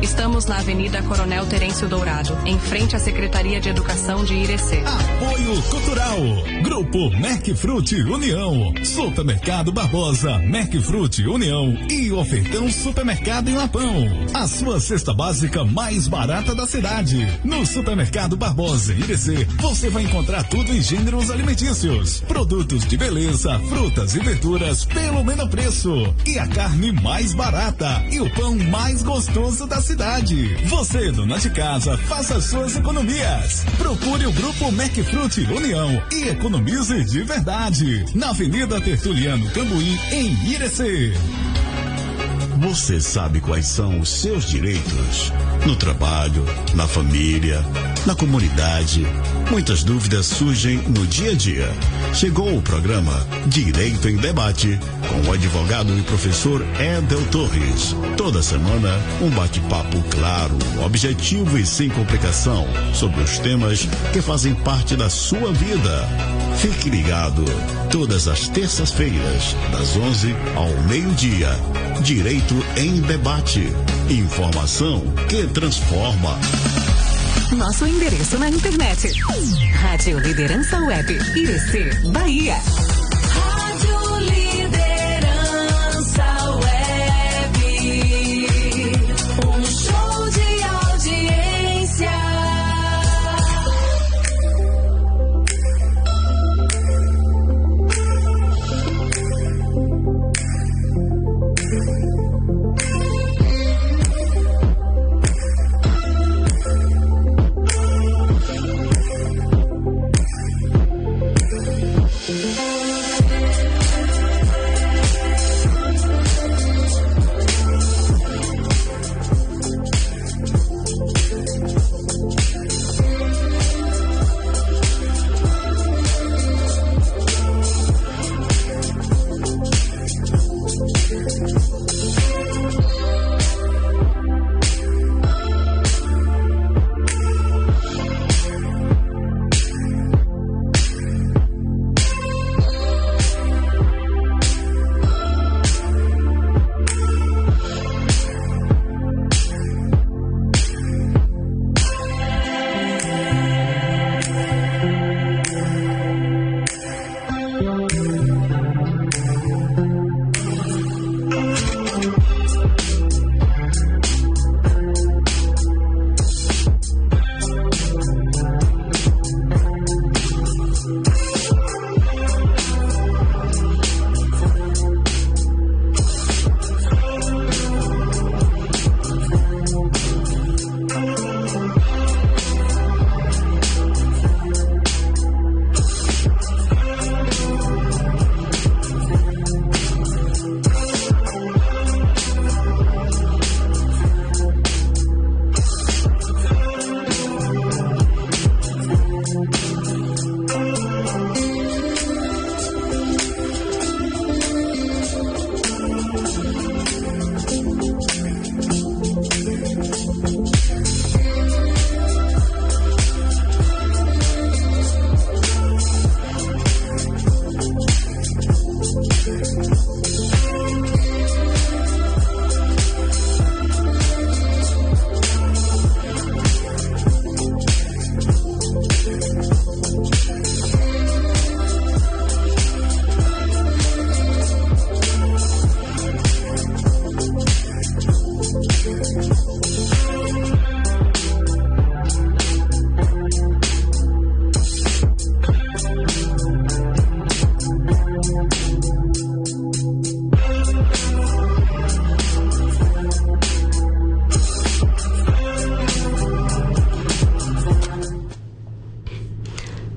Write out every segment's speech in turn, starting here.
Estamos na Avenida Coronel Terêncio Dourado, em frente à Secretaria de Educação de Irecê. Apoio Cultural. Grupo Mercfruti União. Supermercado Barbosa, Mercfruti União e Ofertão Supermercado em Lapão. A sua cesta básica mais barata da cidade. No Supermercado Barbosa Irecê, você vai encontrar tudo em gêneros alimentícios. Produtos de beleza, frutas e verduras pelo menor preço. E a carne mais barata e o pão mais gostoso da cidade. Você, dona de casa, faça suas economias. Procure o Grupo Mercfruti União e economize de verdade. Na Avenida Tertuliano Cambuí, em Irecê. Você sabe quais são os seus direitos? No trabalho, na família, na comunidade. Muitas dúvidas surgem no dia a dia. Chegou o programa Direito em Debate, com o advogado e professor Edel Torres. Toda semana, um bate-papo claro, objetivo e sem complicação sobre os temas que fazem parte da sua vida. Fique ligado, todas as terças-feiras, das 11 ao meio-dia. Direito em Debate. Informação que transforma. Nosso endereço na internet. Rádio Liderança Web, Irecê, Bahia. Rádio Liderança Web. Um show de audiência.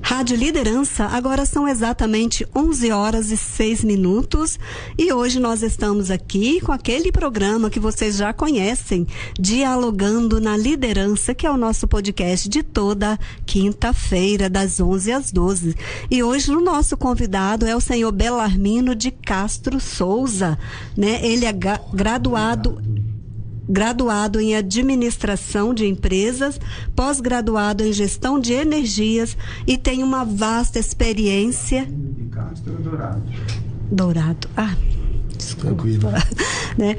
Rádio Liderança, agora são exatamente 11h06 e hoje nós estamos aqui com aquele programa que vocês já conhecem, Dialogando na Liderança, que é o nosso podcast de toda quinta-feira, das 11 às 12. E hoje o nosso convidado é o senhor Belarmino de Castro Souza, né? Ele é graduado em administração de empresas, pós-graduado em gestão de energias e tem uma vasta experiência. De Castro Dourado. Dourado. Desculpa. Tranquilo. Né?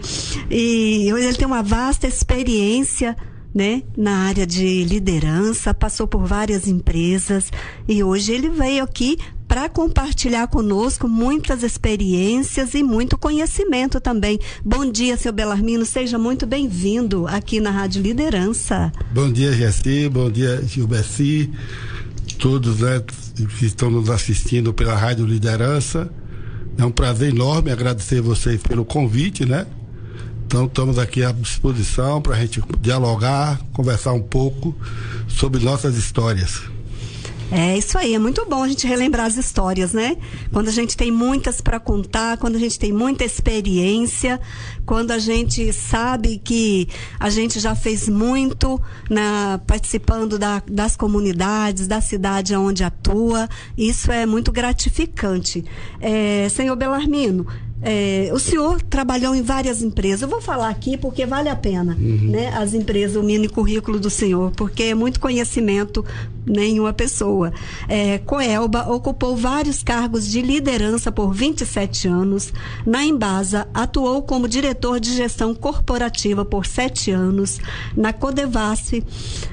E ele tem uma vasta experiência, né, na área de liderança, passou por várias empresas e hoje ele veio aqui para compartilhar conosco muitas experiências e muito conhecimento também. Bom dia, seu Belarmino, seja muito bem-vindo aqui na Rádio Liderança. Bom dia, Gessi, bom dia, Gilberci, todos, né, que estão nos assistindo pela Rádio Liderança. É um prazer enorme agradecer vocês pelo convite, né? Então estamos aqui à disposição para a gente dialogar, conversar um pouco sobre nossas histórias. É isso aí, é muito bom a gente relembrar as histórias, né? Quando a gente tem muitas para contar, quando a gente tem muita experiência, quando a gente sabe que a gente já fez muito participando das comunidades, da cidade onde atua, isso é muito gratificante. Senhor Belarmino, o senhor trabalhou em várias empresas. Eu vou falar aqui porque vale a pena, né? As empresas, o mini currículo do senhor, porque é muito conhecimento em uma pessoa. Coelba ocupou vários cargos de liderança por 27 anos. Na Embasa, atuou como diretor de gestão corporativa por 7 anos. Na Codevasf,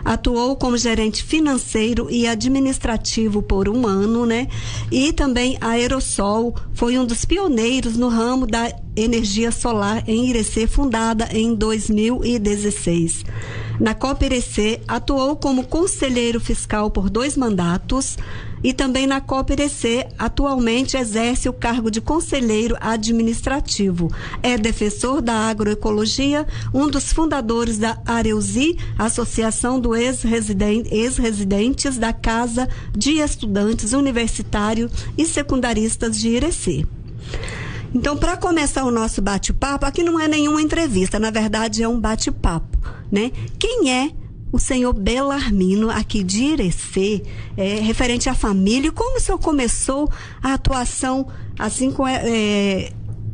atuou como gerente financeiro e administrativo por 1 ano, né? E também a Aerosol foi um dos pioneiros no ramo da energia solar em Irecê, fundada em 2016. Na Copa Irecê, atuou como conselheiro fiscal por 2 mandatos e também na Copa Irecê, atualmente exerce o cargo de conselheiro administrativo. É defensor da agroecologia, um dos fundadores da Areusi, Associação dos Ex-Residentes da Casa de Estudantes Universitários e Secundaristas de Irecê. Então, para começar o nosso bate-papo, aqui não é nenhuma entrevista, na verdade é um bate-papo, né? Quem é o senhor Belarmino aqui de Irecê, referente à família, e como o senhor começou a atuação assim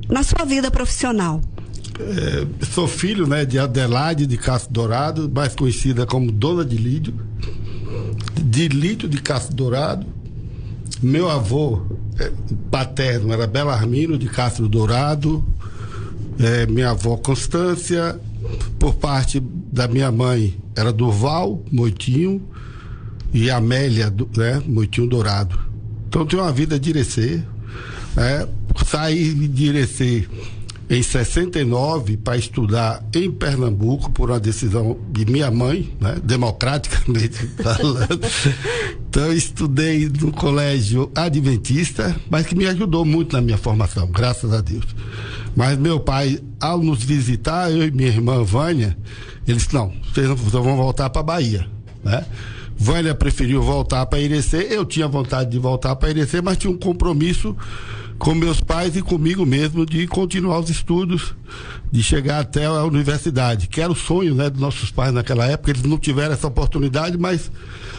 na sua vida profissional? Sou filho, né, de Adelaide de Castro Dourado, mais conhecida como Dona de Lídio de Castro Dourado. Meu avô paterno era Belarmino de Castro Dourado, minha avó Constância, por parte da minha mãe era Durval Moitinho e Amélia, né, Moitinho Dourado. Então tenho uma vida de Irecê, saí de Irecê em 69 para estudar em Pernambuco por uma decisão de minha mãe, né, democraticamente falando. Então eu estudei no colégio adventista, mas que me ajudou muito na minha formação, graças a Deus. Mas meu pai, ao nos visitar, eu e minha irmã Vânia, ele disse, não, vocês vão voltar para Bahia, né? Vânia preferiu voltar para Irecê, eu tinha vontade de voltar para Irecê, mas tinha um compromisso com meus pais e comigo mesmo de continuar os estudos, de chegar até a universidade, que era o sonho, né, dos nossos pais naquela época. Eles não tiveram essa oportunidade, mas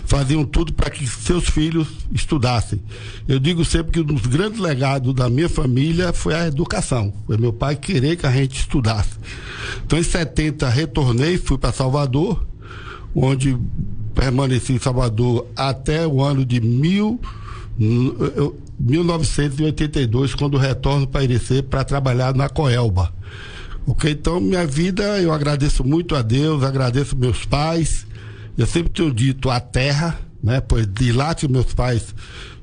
faziam tudo para que seus filhos estudassem. Eu digo sempre que um dos grandes legados da minha família foi a educação, foi meu pai querer que a gente estudasse. Então em 70 retornei, fui para Salvador, onde permaneci em Salvador até o ano de 1982, quando retorno para Irecê para trabalhar na Coelba. Ok? Então, minha vida, eu agradeço muito a Deus, agradeço meus pais. Eu sempre tenho dito a terra, né? Pois de lá que meus pais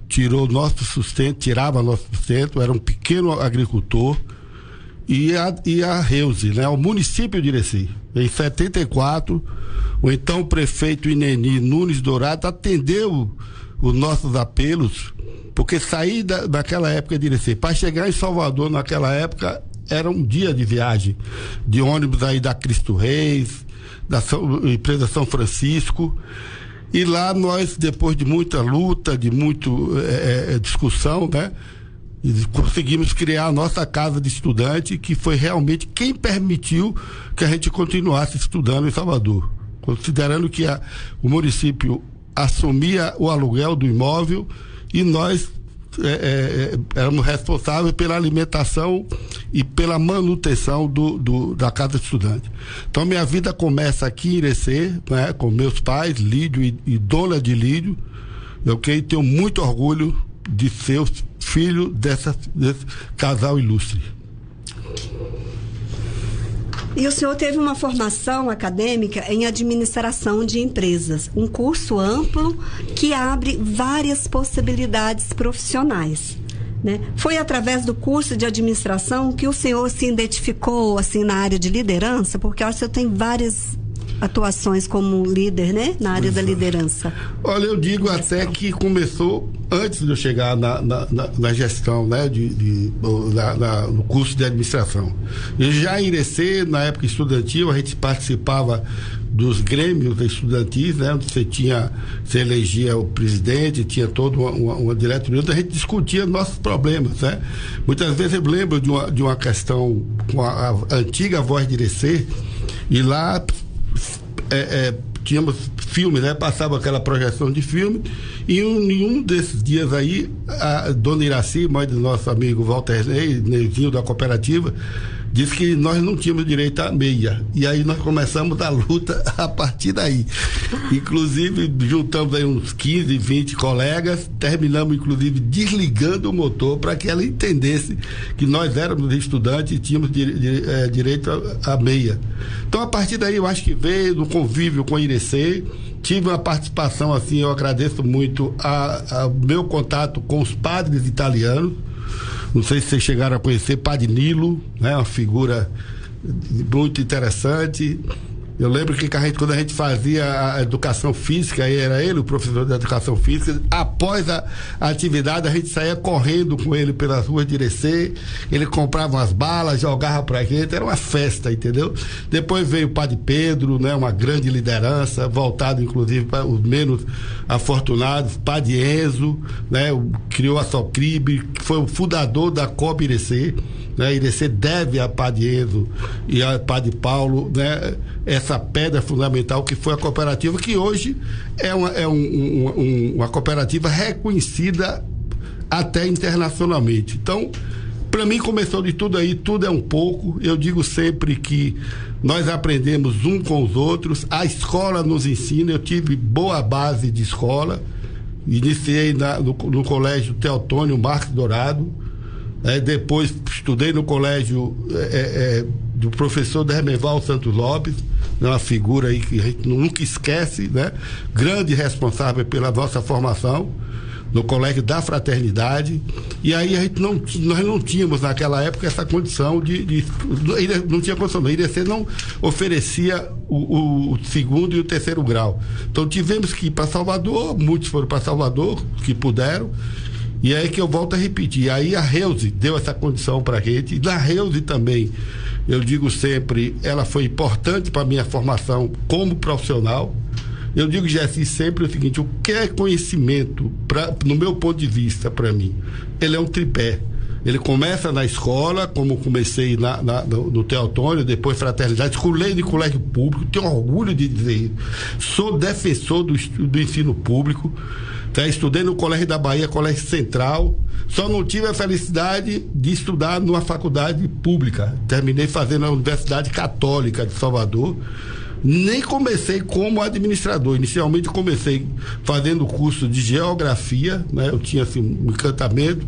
tiravam nosso sustento, eu era um pequeno agricultor. E a Reuze, né? O município de Irecê. Em 74, o então prefeito Ineni Nunes Dourado atendeu os nossos apelos, porque sair daquela época de Irecê para chegar em Salvador naquela época era um dia de viagem, de ônibus aí da Cristo Reis, da empresa São Francisco, e lá nós, depois de muita luta, de muito discussão, né, conseguimos criar a nossa casa de estudante, que foi realmente quem permitiu que a gente continuasse estudando em Salvador, considerando que o município assumia o aluguel do imóvel e nós éramos responsáveis pela alimentação e pela manutenção da casa de estudante. Então minha vida começa aqui em Irecê, né, com meus pais, Lídio e Dona de Lídio, ok? Tenho muito orgulho de ser filho desse casal ilustre. E o senhor teve uma formação acadêmica em administração de empresas, um curso amplo que abre várias possibilidades profissionais, né? Foi através do curso de administração que o senhor se identificou assim na área de liderança, porque eu acho que o senhor tem várias atuações como líder, né? Na área da liderança. Olha, eu digo até que começou antes de eu chegar na gestão, né? No curso de administração. Eu já em Irecê, na época estudantil, a gente participava dos grêmios estudantis, né? Você elegia o presidente, tinha toda uma diretoria, a gente discutia nossos problemas, né? Muitas vezes eu lembro de uma questão com a antiga Voz de Irecê, e lá tínhamos filme, né? Passava aquela projeção de filme, e em um desses dias aí, a dona Iraci, mãe do nosso amigo Walter Neizinho da cooperativa, disse que nós não tínhamos direito à meia. E aí nós começamos a luta a partir daí. Inclusive, juntamos aí uns 15, 20 colegas, terminamos, inclusive, desligando o motor para que ela entendesse que nós éramos estudantes e tínhamos direito à meia. Então, a partir daí, eu acho que veio do convívio com a Irecê. Tive uma participação, assim, eu agradeço muito ao meu contato com os padres italianos. Não sei se vocês chegaram a conhecer Padre Nilo, né? Uma figura muito interessante. Eu lembro que quando a gente fazia a educação física, aí era ele o professor da educação física, após a atividade a gente saía correndo com ele pelas ruas de Irecê, ele comprava umas balas, jogava pra gente, era uma festa, entendeu? Depois veio o Padre Pedro, né? Uma grande liderança, voltado inclusive para os menos afortunados, Padre Enzo, né? Criou a Socribe, que foi o fundador da COB Irecê, né? Irecê deve a Padre Enzo e a Padre Paulo, né? Essa pedra fundamental que foi a cooperativa, que hoje é uma cooperativa reconhecida até internacionalmente. Então, para mim começou de tudo aí, tudo é um pouco. Eu digo sempre que nós aprendemos um com os outros, a escola nos ensina. Eu tive boa base de escola, iniciei no colégio Teotônio Marques Dourado, depois estudei no colégio do professor Dermeval Santos Lopes, uma figura aí que a gente nunca esquece, né? Grande responsável pela nossa formação no Colégio da Fraternidade. E aí nós não tínhamos naquela época essa condição não tinha condição, não. Irecê não oferecia o segundo e o terceiro grau. Então tivemos que ir para Salvador, muitos foram para Salvador, que puderam. E é aí que eu volto a repetir. Aí a Reuze deu essa condição para a gente. E na Reuze também, eu digo sempre, ela foi importante para a minha formação como profissional. Eu digo, Jessi, sempre o seguinte: o que é conhecimento, no meu ponto de vista, para mim? Ele é um tripé. Ele começa na escola, como comecei no Teotônio, depois Fraternidade, escolhi de colégio público, tenho orgulho de dizer isso. Sou defensor do ensino público. Estudei no Colégio da Bahia, Colégio Central, só não tive a felicidade de estudar numa faculdade pública. Terminei fazendo na Universidade Católica de Salvador. Nem comecei como administrador. Inicialmente comecei fazendo curso de geografia, né? Eu tinha assim, um encantamento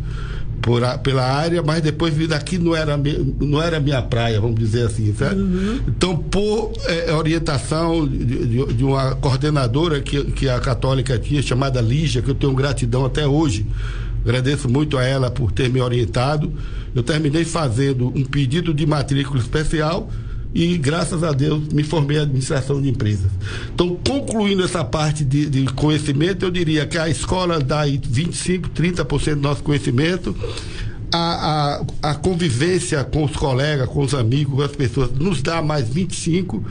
pela área, mas depois vi daqui não era minha praia, vamos dizer assim, certo? Uhum. Então, por orientação de uma coordenadora que a Católica tinha, chamada Lígia, que eu tenho gratidão até hoje, agradeço muito a ela por ter me orientado, eu terminei fazendo um pedido de matrícula especial e, graças a Deus, me formei em administração de empresas. Então, concluindo essa parte de conhecimento, eu diria que a escola dá aí 25%, 30% do nosso conhecimento. A convivência com os colegas, com os amigos, com as pessoas, nos dá mais 25%,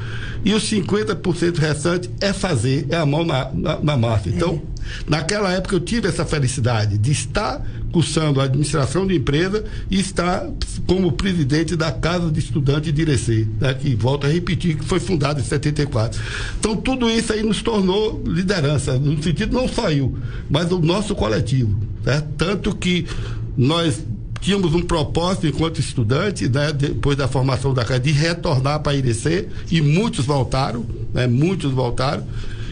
e os 50% restante é fazer, é a mão na massa. Então, naquela época eu tive essa felicidade de estar cursando a administração de empresa e estar como presidente da Casa de Estudantes de Irecê, né, que volto a repetir, que foi fundada em 74. Então, tudo isso aí nos tornou liderança, no sentido não só eu, mas o nosso coletivo, certo? Tanto que nós tínhamos um propósito enquanto estudante, né, depois da formação da casa, de retornar para Irecê, e muitos voltaram, né, muitos voltaram.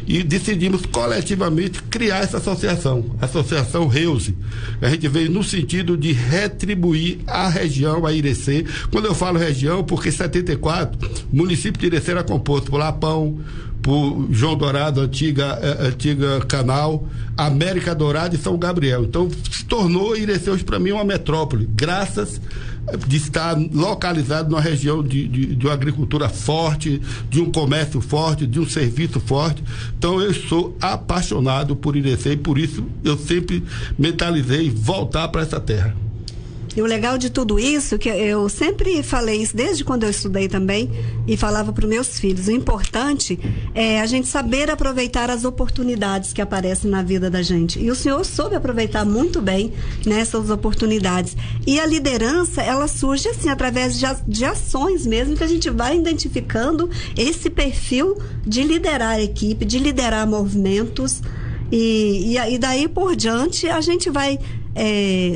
e decidimos coletivamente criar essa associação, a Associação Reuse. A gente veio no sentido de retribuir a região, a Irecê. Quando eu falo região, porque em 74, o município de Irecê era composto por Lapão, por João Dourado, antiga Canal, América Dourada e São Gabriel. Então, se tornou Irecê hoje para mim uma metrópole, graças de estar localizado numa região de uma agricultura forte, de um comércio forte, de um serviço forte. Então, eu sou apaixonado por Irecê e por isso eu sempre mentalizei voltar para essa terra. E o legal de tudo isso, que eu sempre falei isso desde quando eu estudei também e falava para os meus filhos, o importante é a gente saber aproveitar as oportunidades que aparecem na vida da gente. E o senhor soube aproveitar muito bem nessas oportunidades. E a liderança, ela surge assim, através de ações mesmo, que a gente vai identificando esse perfil de liderar a equipe, de liderar movimentos. E daí por diante a gente vai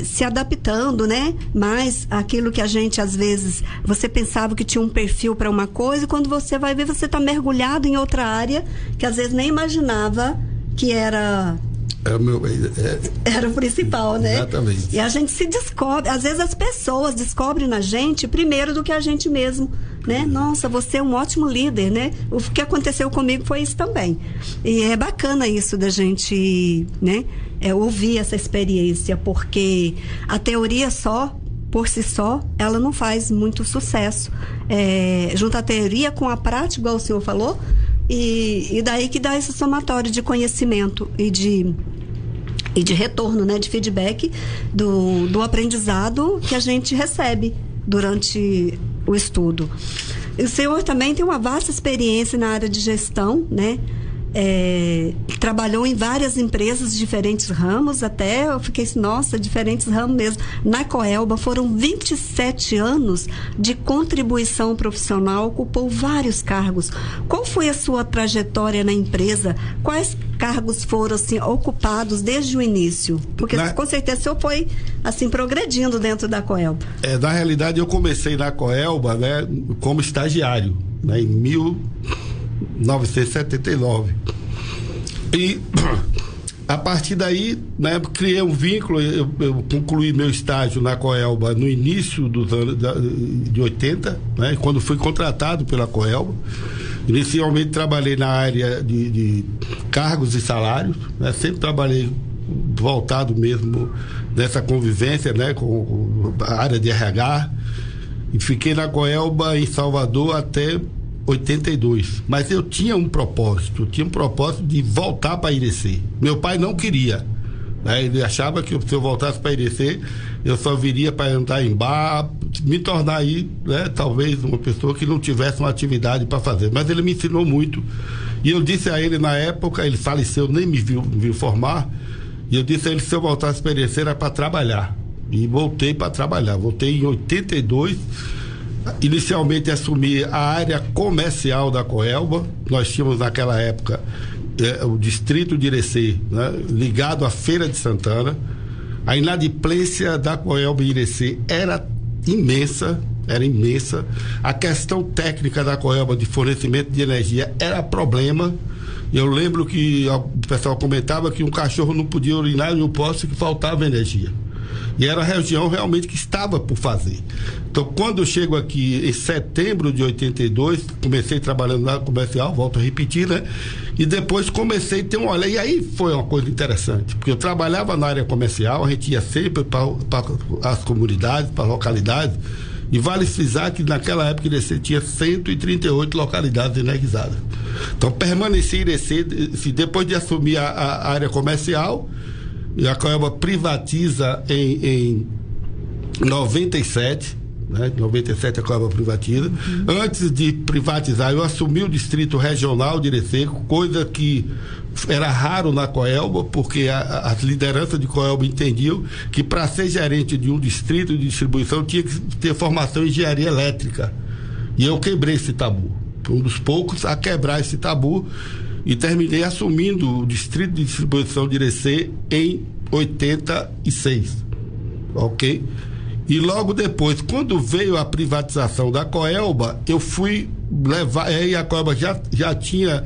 se adaptando, né? Mas aquilo que a gente, às vezes, você pensava que tinha um perfil para uma coisa, e quando você vai ver, você está mergulhado em outra área que às vezes nem imaginava que era o principal, né? Exatamente. E a gente se descobre, às vezes as pessoas descobrem na gente primeiro do que a gente mesmo, né? Nossa, você é um ótimo líder, né? O que aconteceu comigo foi isso também. E é bacana isso da gente, né? Ouvir essa experiência, porque a teoria por si só, ela não faz muito sucesso. Junta a teoria com a prática, igual o senhor falou, e daí que dá esse somatório de conhecimento e de retorno, né, de feedback do aprendizado que a gente recebe durante o estudo. O senhor também tem uma vasta experiência na área de gestão, né? Trabalhou em várias empresas de diferentes ramos, até eu fiquei, nossa, diferentes ramos mesmo. Na Coelba foram 27 anos de contribuição profissional, ocupou vários cargos. Qual foi a sua trajetória na empresa? Quais cargos foram assim ocupados desde o início? Porque com certeza o senhor foi assim progredindo dentro da Coelba. Na realidade eu comecei na Coelba, né, como estagiário, né, em 1979. E a partir daí, né, criei um vínculo. Eu concluí meu estágio na Coelba no início dos anos de 80, né, quando fui contratado pela Coelba. Inicialmente trabalhei na área de cargos e salários, né, sempre trabalhei voltado mesmo nessa convivência, né, com a área de RH, e fiquei na Coelba em Salvador até 82, mas eu tinha um propósito de voltar para Irecê. Meu pai não queria, né? Ele achava que se eu voltasse para Irecê, eu só viria para entrar em bar, me tornar aí, né, talvez uma pessoa que não tivesse uma atividade para fazer, mas ele me ensinou muito, e eu disse a ele na época, ele faleceu, nem me viu formar, e eu disse a ele, se eu voltasse para Irecê era para trabalhar, e voltei para trabalhar, voltei em 82. Inicialmente assumi a área comercial da Coelba. Nós tínhamos naquela época o distrito de Irecê, né, ligado à Feira de Santana. A inadimplência da Coelba em Irecê era imensa. A questão técnica da Coelba de fornecimento de energia era problema. Eu lembro que o pessoal comentava que um cachorro não podia urinar em um poste que faltava energia. E era a região realmente que estava por fazer. Então, quando eu chego aqui em setembro de 82, comecei trabalhando na comercial, volto a repetir, né? E depois comecei a ter um olhar. E aí foi uma coisa interessante, porque eu trabalhava na área comercial, a gente ia sempre para as comunidades, para as localidades, e vale frisar que naquela época Irecê tinha 138 localidades energizadas. Então, permaneci em Irecê, depois de assumir a área comercial. E a Coelba privatiza em 97, né? Em 97 a Coelba privatiza. Antes de privatizar, eu assumi o distrito regional de Irecê, coisa que era raro na Coelba, porque as lideranças de Coelba entendiam que para ser gerente de um distrito de distribuição tinha que ter formação em engenharia elétrica. E eu quebrei esse tabu. Fui um dos poucos a quebrar esse tabu. E terminei assumindo o distrito de distribuição de Irecê em 86, ok? E logo depois, quando veio a privatização da Coelba, eu fui levar, aí a Coelba já tinha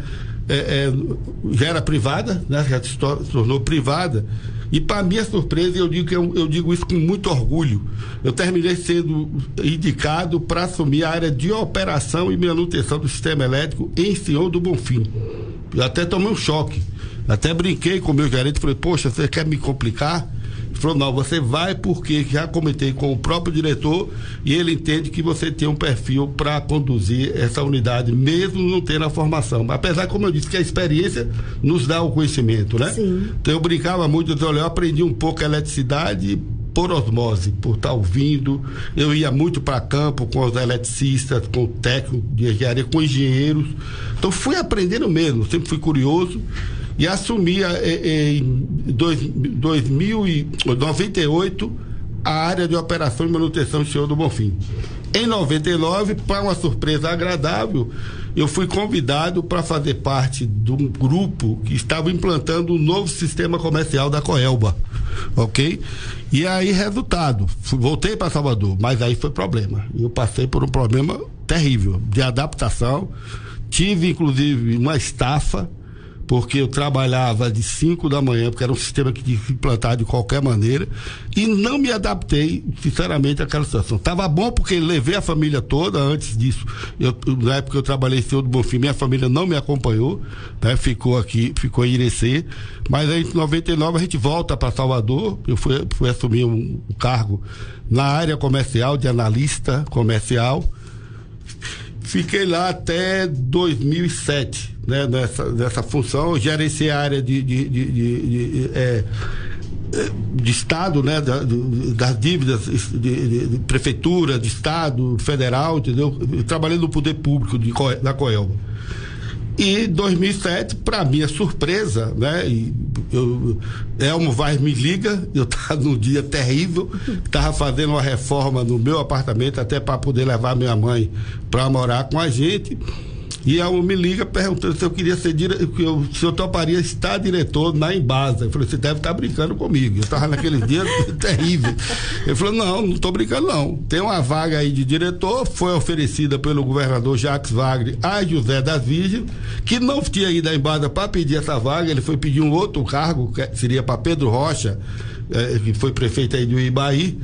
já era privada, né? Já se tornou privada. E para minha surpresa, eu digo isso com muito orgulho. Eu terminei sendo indicado para assumir a área de operação e manutenção do sistema elétrico em Senhor do Bonfim. Eu até tomei um choque. Até brinquei com o meu gerente e falei, poxa, você quer me complicar? Ele falou, não, você vai porque já comentei com o próprio diretor e ele entende que você tem um perfil para conduzir essa unidade, mesmo não tendo a formação. Apesar, como eu disse, que a experiência nos dá o conhecimento, né? Sim. Então eu brincava muito, eu aprendi um pouco a eletricidade por osmose, por estar ouvindo. Eu ia muito para campo com os eletricistas, com o técnico de engenharia, com engenheiros. Então fui aprendendo mesmo, sempre fui curioso. E assumi em 1998 a área de operação e manutenção do Senhor do Bonfim. Em 99, para uma surpresa agradável, eu fui convidado para fazer parte de um grupo que estava implantando um novo sistema comercial da Coelba, ok? E aí, resultado, voltei para Salvador, mas aí foi problema. Eu passei por um problema terrível de adaptação, tive inclusive uma estafa, porque eu trabalhava de 5 da manhã, porque era um sistema que tinha que implantar de qualquer maneira, e não me adaptei, sinceramente, àquela situação. Estava bom porque levei a família toda. Antes disso, na época que eu trabalhei em Senhor do Bonfim, minha família não me acompanhou, né? Ficou em Irecê, mas aí em 99 a gente volta para Salvador. Eu fui assumir um cargo na área comercial, de analista comercial. Fiquei lá até 2007, né, nessa função. Eu gerenciei a área de Estado, né, das dívidas de prefeitura, de Estado, federal, entendeu? Eu trabalhei no poder público da Coelba. E 2007, para minha surpresa, né, Elmo Vaz me liga, eu estava num dia terrível, estava fazendo uma reforma no meu apartamento, até para poder levar minha mãe para morar com a gente. E Elmo me liga perguntando se eu queria ser se eu toparia estar diretor na Embasa. Eu falei, você deve estar brincando comigo. Eu estava naquele dia terrível. Ele falou, não estou brincando não. Tem uma vaga aí de diretor, foi oferecida pelo governador Jacques Wagner a José das Virgens, que não tinha ido à Embasa para pedir essa vaga. Ele foi pedir um outro cargo, que seria para Pedro Rocha, que foi prefeito aí do Ibaí.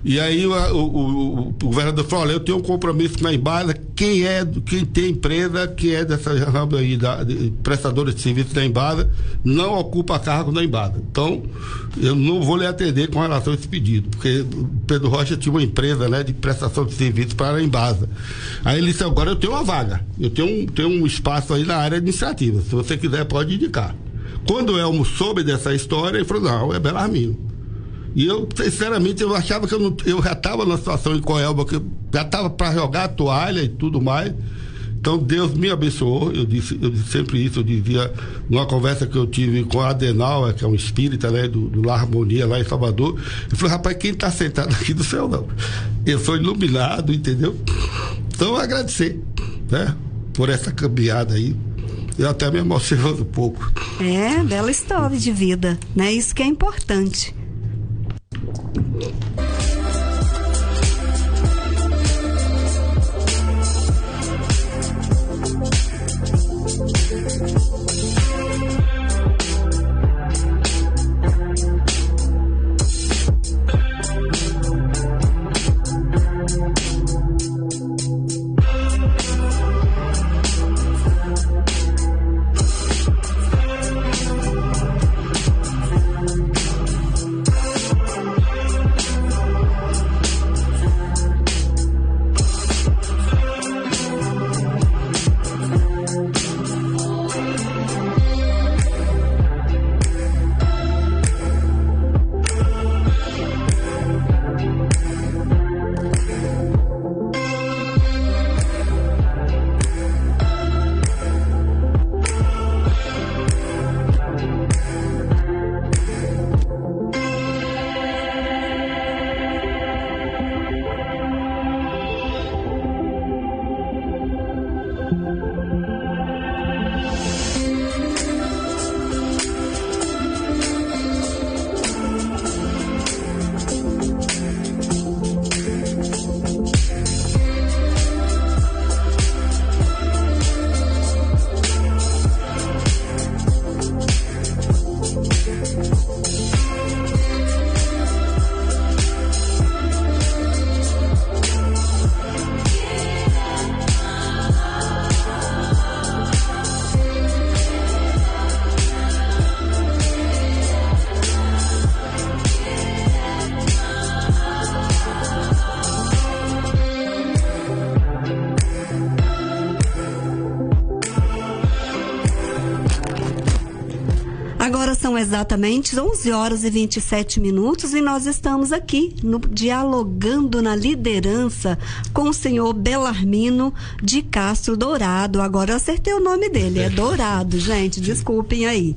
E aí o governador falou, olha, eu tenho um compromisso na Embasa, quem tem empresa, quem é dessa rama aí, prestadora de serviços da Embasa, não ocupa cargo na Embasa. Então, eu não vou lhe atender com relação a esse pedido, porque o Pedro Rocha tinha uma empresa, né, de prestação de serviços para a Embasa. Aí ele disse, agora eu tenho uma vaga, eu tenho um espaço aí na área administrativa, se você quiser pode indicar. Quando o Elmo soube dessa história, ele falou, não, é Belarmino. E eu, sinceramente, eu achava que eu já estava numa situação em Coelba, que eu já estava para jogar a toalha e tudo mais. Então, Deus me abençoou. Eu disse sempre isso. Eu dizia, numa conversa que eu tive com a Adenauer, que é um espírita, né, do Lar Harmonia, lá em Salvador. Eu falei, rapaz, quem está sentado aqui do céu, não? Eu sou iluminado, entendeu? Então, agradecer, né, por essa caminhada aí. Eu até me emociono um pouco. Bela história de vida, né? Isso que é importante. Agora são exatamente 11h27 e nós estamos aqui no Dialogando na Liderança com o senhor Belarmino de Castro Dourado. Agora eu acertei o nome dele, é Dourado, gente, desculpem aí,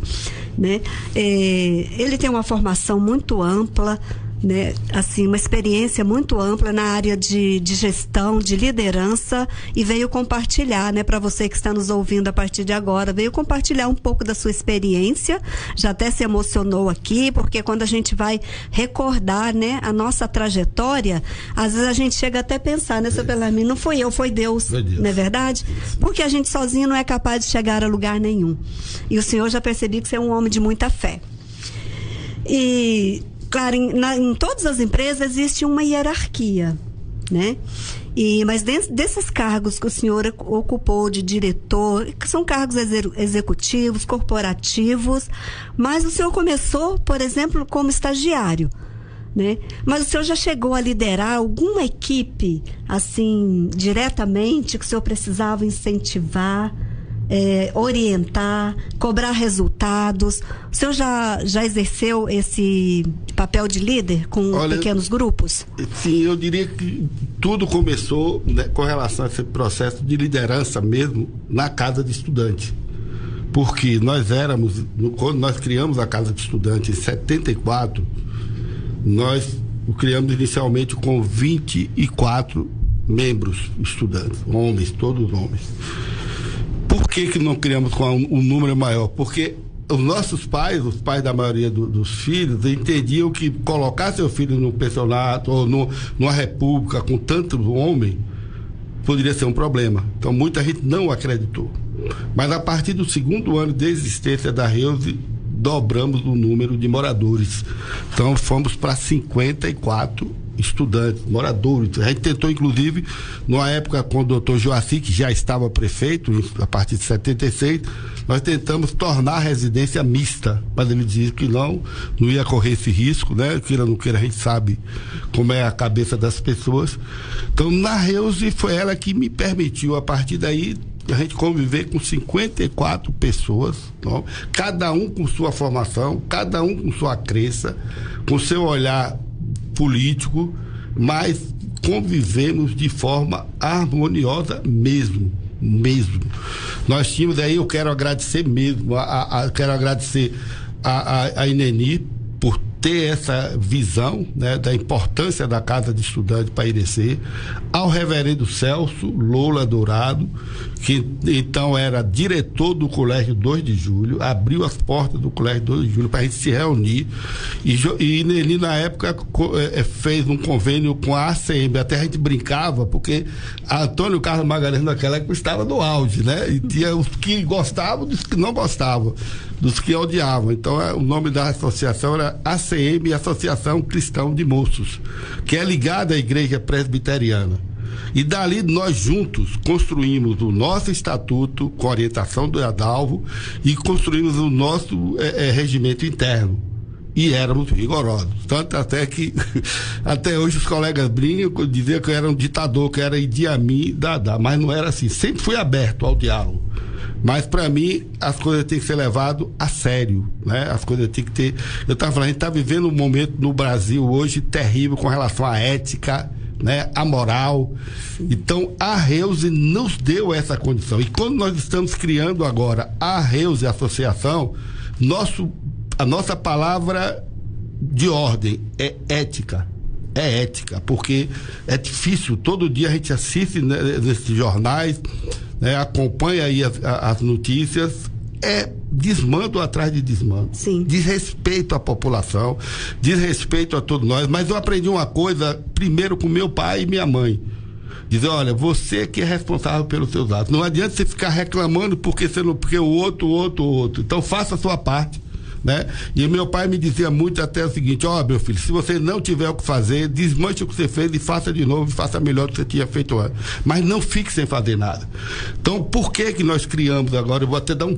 né? Ele tem uma formação muito ampla, né, assim, uma experiência muito ampla na área de gestão, de liderança, e veio compartilhar, né, para você que está nos ouvindo a partir de agora, veio compartilhar um pouco da sua experiência. Já até se emocionou aqui, porque quando a gente vai recordar, né, a nossa trajetória, às vezes a gente chega até a pensar, né, seu Belarmino, não fui eu, foi Deus, não é verdade? Porque a gente sozinho não é capaz de chegar a lugar nenhum. E o senhor, já percebi que você é um homem de muita fé. E claro, em todas as empresas existe uma hierarquia, né? Mas dentro desses cargos que o senhor ocupou de diretor, que são cargos executivos, corporativos, mas o senhor começou, por exemplo, como estagiário, né? Mas o senhor já chegou a liderar alguma equipe, assim, diretamente, que o senhor precisava incentivar, orientar, cobrar resultados? O senhor já exerceu esse papel de líder com pequenos grupos? Sim, eu diria que tudo começou, né, com relação a esse processo de liderança mesmo na casa de estudante. Porque quando nós criamos a casa de estudante em 74, nós o criamos inicialmente com 24 membros estudantes, homens, todos homens. Por que não criamos com um número maior? Porque os nossos pais, os pais da maioria dos filhos, entendiam que colocar seu filho num pensionato ou numa república com tantos homens poderia ser um problema. Então muita gente não acreditou. Mas a partir do segundo ano de existência da Reuse, dobramos o número de moradores. Então fomos para 54 estudantes, moradores. A gente tentou, inclusive, numa época com o doutor Joaci, que já estava prefeito, a partir de 76, nós tentamos tornar a residência mista, mas ele disse que não ia correr esse risco, né? Queira ou não queira, a gente sabe como é a cabeça das pessoas. Então, na Reuse, foi ela que me permitiu, a partir daí, a gente conviver com 54 pessoas, não? Cada um com sua formação, cada um com sua crença, com seu olhar político, mas convivemos de forma harmoniosa mesmo. Nós tínhamos aí, eu quero agradecer mesmo, quero agradecer a Ineni por ter essa visão, né, da importância da Casa de Estudante para Irecê, ao reverendo Celso Lola Dourado, que então era diretor do Colégio 2 de Julho, abriu as portas do Colégio 2 de Julho para a gente se reunir, e ele na época fez um convênio com a ACM, até a gente brincava, porque Antônio Carlos Magalhães naquela época estava no auge, né, e tinha os que gostavam, dos que não gostavam, dos que odiavam. Então o nome da associação era ACM, Associação Cristão de Moços, que é ligada à Igreja Presbiteriana. E dali nós juntos construímos o nosso estatuto com orientação do Adalvo e construímos o nosso regimento interno. E éramos rigorosos. Tanto até que até hoje os colegas brincam, diziam que eu era um ditador, que era Idi Amin, Dada, mas não era assim. Sempre fui aberto ao diálogo. Mas para mim as coisas têm que ser levadas a sério, né? As coisas têm que ter. Eu estava falando, a gente está vivendo um momento no Brasil hoje terrível com relação à ética, né? A moral. Então a Reuse nos deu essa condição. E quando nós estamos criando agora a Reuse Associação, a nossa palavra de ordem é ética. É ética, porque é difícil, todo dia a gente assiste, né, nesses jornais, né, acompanha aí as notícias, desmando atrás de desmando. Sim. Desrespeito à população, desrespeito a todos nós. Mas eu aprendi uma coisa, primeiro com meu pai e minha mãe. Dizer, olha, você que é responsável pelos seus atos. Não adianta você ficar reclamando porque o outro. Então faça a sua parte. Né? E meu pai me dizia muito até o seguinte: meu filho, se você não tiver o que fazer, desmanche o que você fez e faça de novo, e faça melhor do que você tinha feito antes, mas não fique sem fazer nada. Então por que nós criamos agora? Eu vou até dar um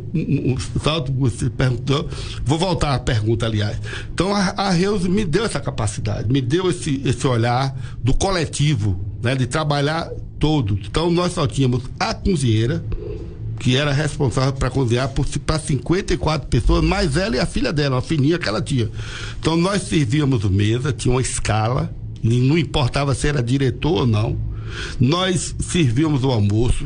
salto, você perguntou, vou voltar à pergunta, aliás. Então a Reuse me deu essa capacidade, me deu esse olhar do coletivo, né? De trabalhar todos. Então nós só tínhamos a cozinheira, que era responsável para cozinhar para 54 pessoas, mais ela e a filha dela, uma fininha que ela tinha. Então nós servíamos mesa, tinha uma escala, não importava se era diretor ou não. Nós servíamos o almoço,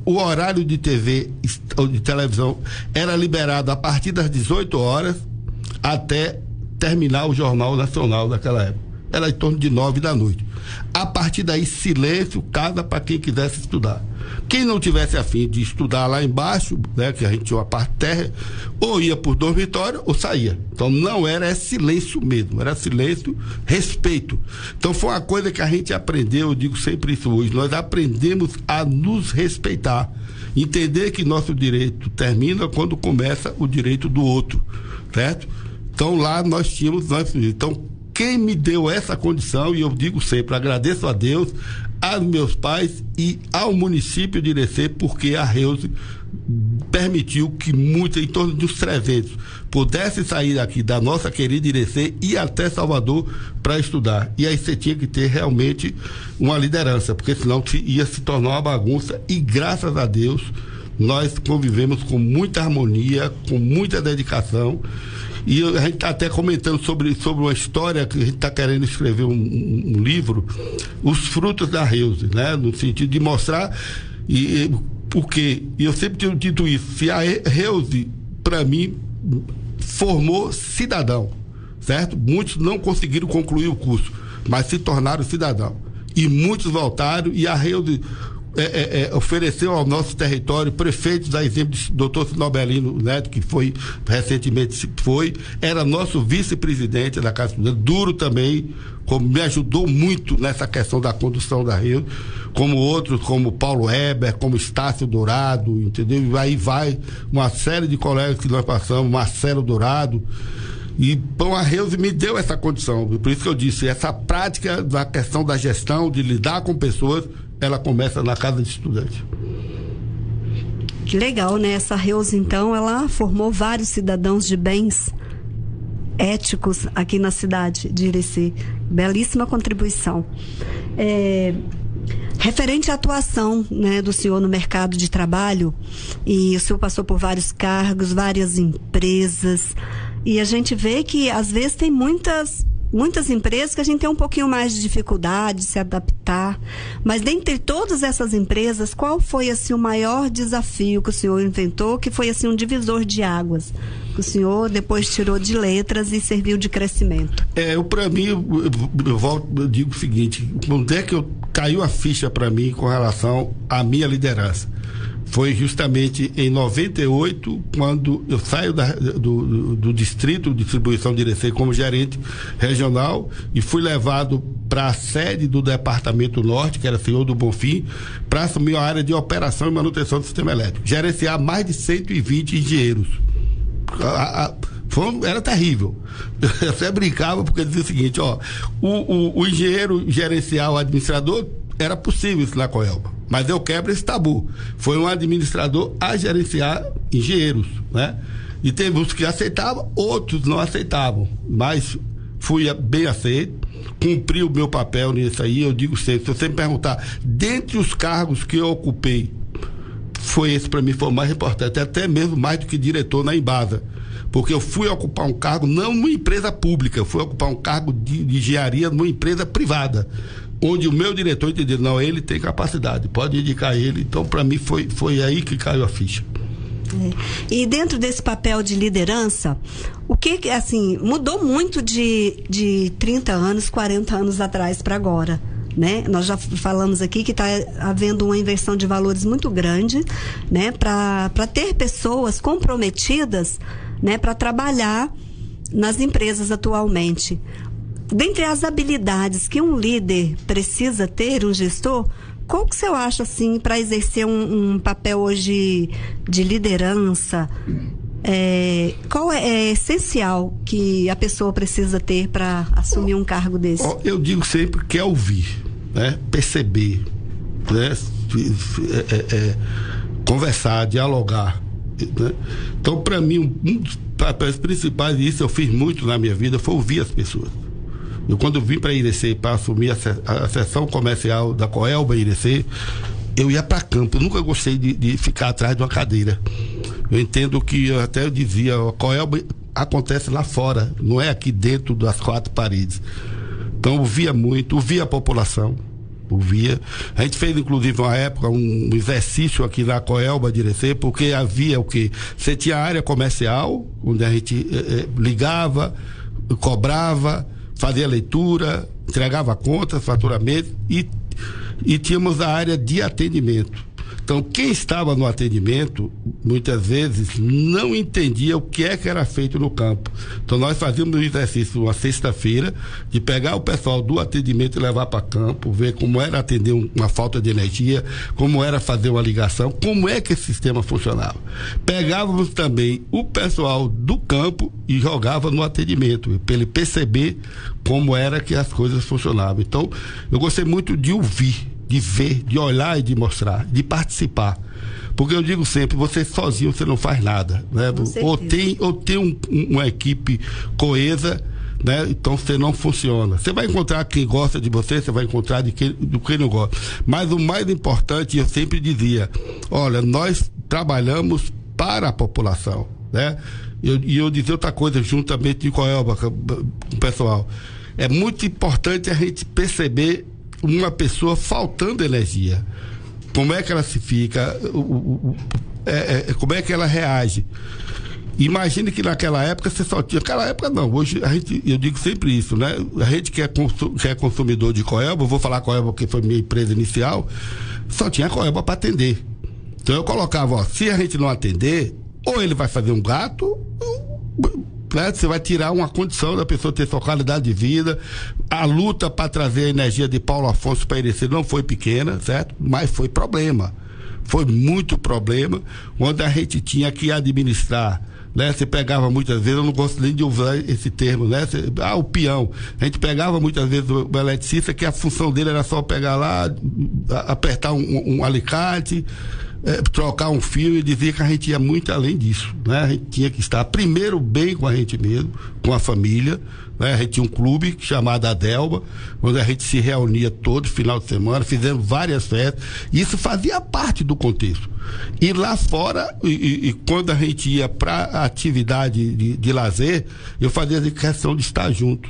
o horário de TV ou de televisão era liberado a partir das 18 horas até terminar o Jornal Nacional daquela época. Era em torno de 9 da noite. A partir daí, silêncio, casa para quem quisesse estudar. Quem não tivesse a fim de estudar lá embaixo, né, que a gente tinha uma parte terra, ou ia por dormitório ou saía. Então não era silêncio mesmo, era silêncio, respeito. Então foi uma coisa que a gente aprendeu, eu digo sempre isso hoje, nós aprendemos a nos respeitar. Entender que nosso direito termina quando começa o direito do outro, certo? Então lá nós tínhamos, então quem me deu essa condição, e eu digo sempre, agradeço a Deus, aos meus pais e ao município de Irecê, porque a Reuse permitiu que muitos, em torno dos 300, pudessem sair daqui da nossa querida Irecê e ir até Salvador para estudar. E aí você tinha que ter realmente uma liderança, porque senão ia se tornar uma bagunça, e graças a Deus nós convivemos com muita harmonia, com muita dedicação. E a gente está até comentando sobre uma história que a gente está querendo escrever um livro, os frutos da Reuse, né? No sentido de mostrar porque, e eu sempre tenho dito isso, se a Reuse, para mim, formou cidadão, certo? Muitos não conseguiram concluir o curso, mas se tornaram cidadão. E muitos voltaram, e a Reuse ofereceu ao nosso território prefeitos, a exemplo de doutor Sinobelino Neto, que foi recentemente, era nosso vice-presidente da Casa Estudante, duro também, como me ajudou muito nessa questão da condução da Rio, como outros, como Paulo Heber, como Estácio Dourado, entendeu? E aí vai uma série de colegas que nós passamos, Marcelo Dourado. E então a Reuse me deu essa condição, por isso que eu disse, essa prática da questão da gestão, de lidar com pessoas, ela começa na Casa de Estudante. Que legal, né? Essa Reuse, então, ela formou vários cidadãos de bens éticos aqui na cidade de Irecê. Belíssima contribuição. Referente à atuação, né, do senhor no mercado de trabalho, e o senhor passou por vários cargos, várias empresas, e a gente vê que às vezes tem muitas empresas que a gente tem um pouquinho mais de dificuldade de se adaptar, mas dentre todas essas empresas, qual foi assim o maior desafio que o senhor inventou, que foi assim um divisor de águas, que o senhor depois tirou de letras e serviu de crescimento? Para mim, eu digo o seguinte, onde é que caiu a ficha para mim com relação à minha liderança? Foi justamente em 98, quando eu saio do distrito de distribuição de Irecê como gerente regional e fui levado para a sede do Departamento Norte, que era senhor do Bonfim, para assumir a área de operação e manutenção do sistema elétrico. Gerenciar mais de 120 engenheiros. Era terrível. Eu até brincava porque dizia o seguinte, o engenheiro gerenciar o administrador, era possível isso na Coelba, mas eu quebro esse tabu. Foi um administrador a gerenciar engenheiros, né? E teve uns que aceitavam, outros não aceitavam, mas fui bem aceito, cumpri o meu papel nisso aí. Eu digo sempre, se você me perguntar, dentre os cargos que eu ocupei, esse para mim foi o mais importante, até mesmo mais do que diretor na Embasa, porque eu fui ocupar um cargo não numa empresa pública, eu fui ocupar um cargo de engenharia numa empresa privada, onde o meu diretor entendeu, não, ele tem capacidade, pode indicar ele. Então para mim foi aí que caiu a ficha. E dentro desse papel de liderança, o que assim mudou muito de 30 anos, 40 anos atrás para agora, né? Nós já falamos aqui que está havendo uma inversão de valores muito grande, né? Para ter pessoas comprometidas, né? Para trabalhar nas empresas atualmente. Dentre as habilidades que um líder precisa ter, um gestor, qual que você acha assim para exercer um papel hoje de liderança? Qual é essencial que a pessoa precisa ter para assumir um cargo desse? Eu digo sempre que é ouvir, né? Perceber, né? Conversar, dialogar, né? Então, para mim, um dos papéis principais, e isso eu fiz muito na minha vida, foi ouvir as pessoas. Eu, quando vim para Irecê para assumir a seção comercial da Coelba Irecê, eu ia para campo. Eu nunca gostei de ficar atrás de uma cadeira. Eu entendo que, eu até dizia, a Coelba acontece lá fora, não é aqui dentro das 4 paredes. Então eu via muito, ouvia a população, ouvia. A gente fez inclusive uma época um exercício aqui na Coelba de Irecê, porque havia o quê? Você tinha a área comercial, onde a gente ligava, cobrava, fazia leitura, entregava contas, faturamento, e tínhamos a área de atendimento. Então, quem estava no atendimento, muitas vezes, não entendia o que era feito no campo. Então, nós fazíamos um exercício uma sexta-feira, de pegar o pessoal do atendimento e levar para campo, ver como era atender uma falta de energia, como era fazer uma ligação, como é que esse sistema funcionava. Pegávamos também o pessoal do campo e jogava no atendimento, para ele perceber como era que as coisas funcionavam. Então, eu gostei muito de ouvir, de ver, de olhar e de mostrar, de participar. Porque eu digo sempre, você sozinho você não faz nada, né? Ou tem uma equipe coesa, né? Então você não funciona. Você vai encontrar quem gosta de você, você vai encontrar do quem não gosta. Mas o mais importante, eu sempre dizia, olha, nós trabalhamos para a população, né? E eu dizia outra coisa, juntamente de Coelba, com o pessoal. É muito importante a gente perceber uma pessoa faltando energia. Como é que ela se fica? Como é que ela reage? Imagine que naquela época você só tinha... Naquela época não, hoje eu digo sempre isso, né? A gente que é consumidor de Coelba, eu vou falar Coelba porque foi minha empresa inicial, só tinha Coelba para atender. Então eu colocava, ó, se a gente não atender, ou ele vai fazer um gato, né? Você vai tirar uma condição da pessoa ter sua qualidade de vida. A luta para trazer a energia de Paulo Afonso para Irecê não foi pequena, certo? Mas foi problema. Foi muito problema, onde a gente tinha que administrar, né? Você pegava muitas vezes, eu não gosto nem de usar esse termo, né? O peão. A gente pegava muitas vezes o eletricista, que a função dele era só pegar lá, apertar um alicate, trocar um fio, e dizer que a gente ia muito além disso, né? A gente tinha que estar primeiro bem com a gente mesmo, com a família, né? A gente tinha um clube chamado Adelba, onde a gente se reunia todo final de semana, fizemos várias festas, e isso fazia parte do contexto. E lá fora, e quando a gente ia para a atividade de lazer, eu fazia questão de estar junto,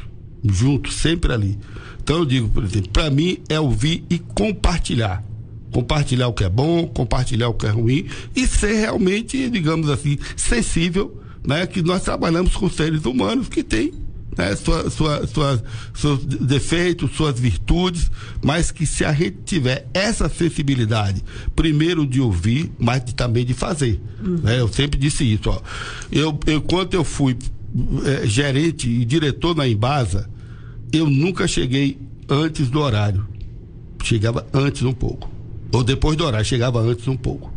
sempre ali. Então eu digo, por exemplo, para mim é ouvir e compartilhar o que é bom, compartilhar o que é ruim, e ser realmente, digamos assim, sensível, né? Que nós trabalhamos com seres humanos que têm, né, seus defeitos, suas virtudes, mas que se a gente tiver essa sensibilidade, primeiro de ouvir, mas também de fazer, né? Eu sempre disse isso, ó. Quando eu fui gerente e diretor na Embasa, eu nunca cheguei antes do horário, chegava antes um pouco, ou depois do horário, chegava antes um pouco.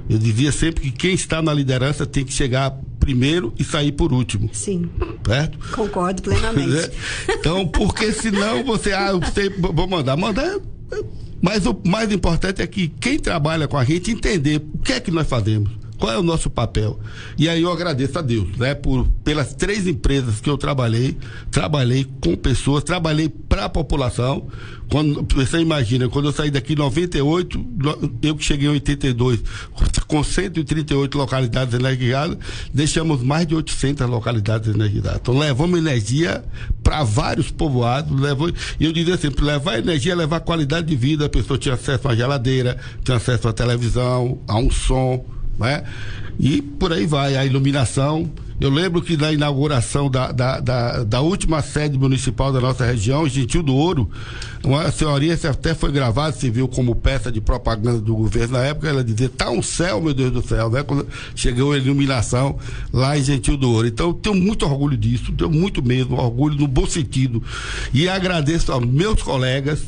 Eu dizia sempre que quem está na liderança tem que chegar primeiro e sair por último. Sim. Certo? Concordo plenamente. Então, porque senão você, vou mandar. Mas o mais importante é que quem trabalha com a gente entender o que é que nós fazemos, qual é o nosso papel. E aí eu agradeço a Deus, né? Pelas 3 empresas que eu trabalhei com pessoas, trabalhei para a população. Quando você imagina, quando eu saí daqui em 98, eu que cheguei em 82, com 138 localidades energizadas, deixamos mais de 800 localidades energizadas. Então levamos energia para vários povoados, e eu dizia sempre, levar energia é levar qualidade de vida. A pessoa tinha acesso a uma geladeira, tinha acesso à televisão, a um som, né? E por aí vai, a iluminação. Eu lembro que na inauguração da última sede municipal da nossa região, Gentil do Ouro, uma senhorinha, que até foi gravada, se viu como peça de propaganda do governo na época, ela dizia, tá um céu, meu Deus do céu, né? Quando chegou a iluminação lá em Gentil do Ouro. Então, eu tenho muito orgulho disso, tenho muito mesmo, orgulho no bom sentido. E agradeço aos meus colegas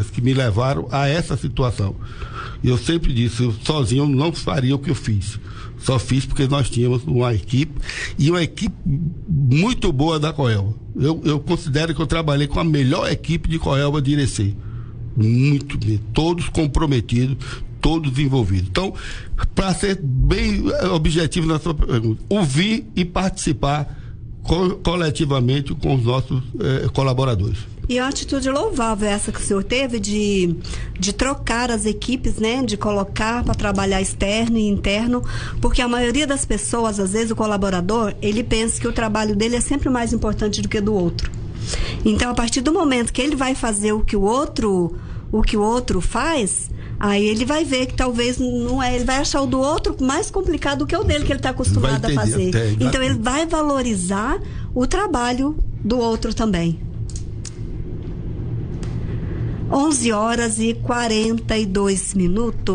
que me levaram a essa situação. Eu sempre disse, eu sozinho não faria o que eu fiz. Só fiz porque nós tínhamos uma equipe, e uma equipe muito boa da Coelba. Eu considero que eu trabalhei com a melhor equipe de Coelba de Irecê. Muito bem, todos comprometidos, todos envolvidos. Então, para ser bem objetivo na sua pergunta, ouvir e participar coletivamente com os nossos colaboradores. E é uma atitude louvável essa que o senhor teve de trocar as equipes, né? De colocar para trabalhar externo e interno, porque a maioria das pessoas, às vezes o colaborador, ele pensa que o trabalho dele é sempre mais importante do que do outro. Então, a partir do momento que ele vai fazer o que o outro faz, aí ele vai ver que talvez não é, ele vai achar o do outro mais complicado do que o dele, que ele está acostumado a fazer. Então, ele vai valorizar o trabalho do outro também. 11h42.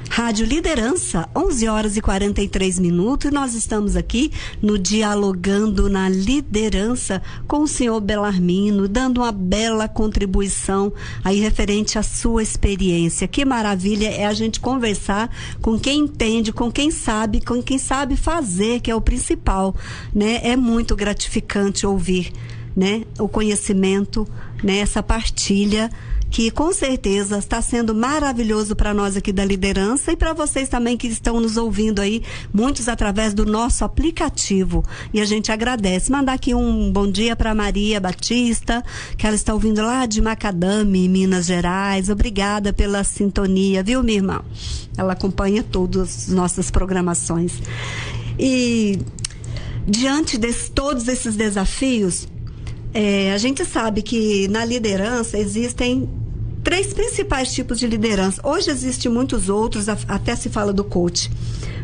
Rádio Liderança, 11h43, e nós estamos aqui no Dialogando na Liderança com o senhor Belarmino, dando uma bela contribuição aí referente à sua experiência. Que maravilha é a gente conversar com quem entende, com quem sabe fazer, que é o principal, né? É muito gratificante ouvir, né? O conhecimento, né? Essa partilha, que com certeza está sendo maravilhoso para nós aqui da liderança e para vocês também que estão nos ouvindo aí, muitos através do nosso aplicativo. E a gente agradece. Mandar aqui um bom dia para Maria Batista, que ela está ouvindo lá de Macadame, Minas Gerais. Obrigada pela sintonia, viu, minha irmã? Ela acompanha todas as nossas programações. E diante de todos esses desafios, a gente sabe que na liderança existem 3 principais tipos de liderança. Hoje existem muitos outros, até se fala do coach.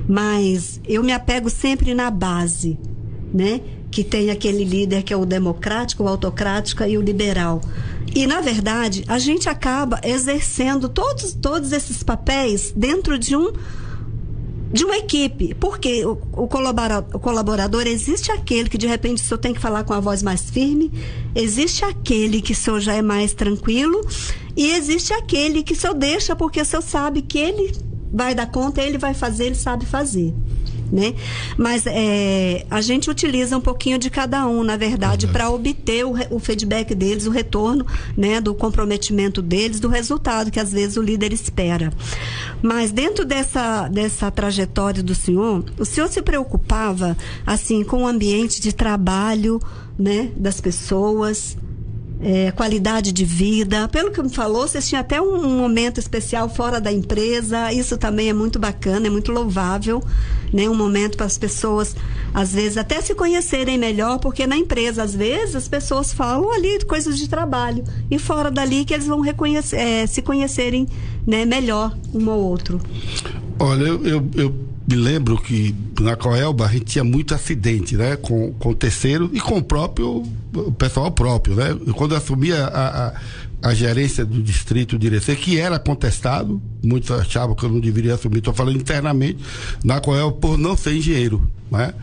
Mas eu me apego sempre na base, né? Que tem aquele líder que é o democrático, o autocrático e o liberal. E, na verdade, a gente acaba exercendo todos esses papéis dentro de uma equipe, porque o colaborador, existe aquele que de repente o senhor tem que falar com a voz mais firme, existe aquele que o senhor já é mais tranquilo, e existe aquele que o senhor deixa porque o senhor sabe que ele vai dar conta, ele vai fazer, ele sabe fazer, né? Mas a gente utiliza um pouquinho de cada um, na verdade, para obter o feedback deles, o retorno, né, do comprometimento deles, do resultado que às vezes o líder espera. Mas dentro dessa trajetória do senhor, o senhor se preocupava assim com o ambiente de trabalho, né, das pessoas, qualidade de vida. Pelo que me falou, vocês tinham até um momento especial fora da empresa. Isso também é muito bacana, é muito louvável, né? Um momento para as pessoas, às vezes, até se conhecerem melhor, porque na empresa, às vezes, as pessoas falam ali de coisas de trabalho, e fora dali que eles vão se conhecerem, né, melhor um ao outro. Olha, eu me lembro que na Coelba a gente tinha muito acidente, né? Com o terceiro e com o pessoal próprio, né? Quando eu assumi a gerência do distrito de Irecê, que era contestado, muitos achavam que eu não deveria assumir, estou falando internamente, na Coelba, por não ser engenheiro, né?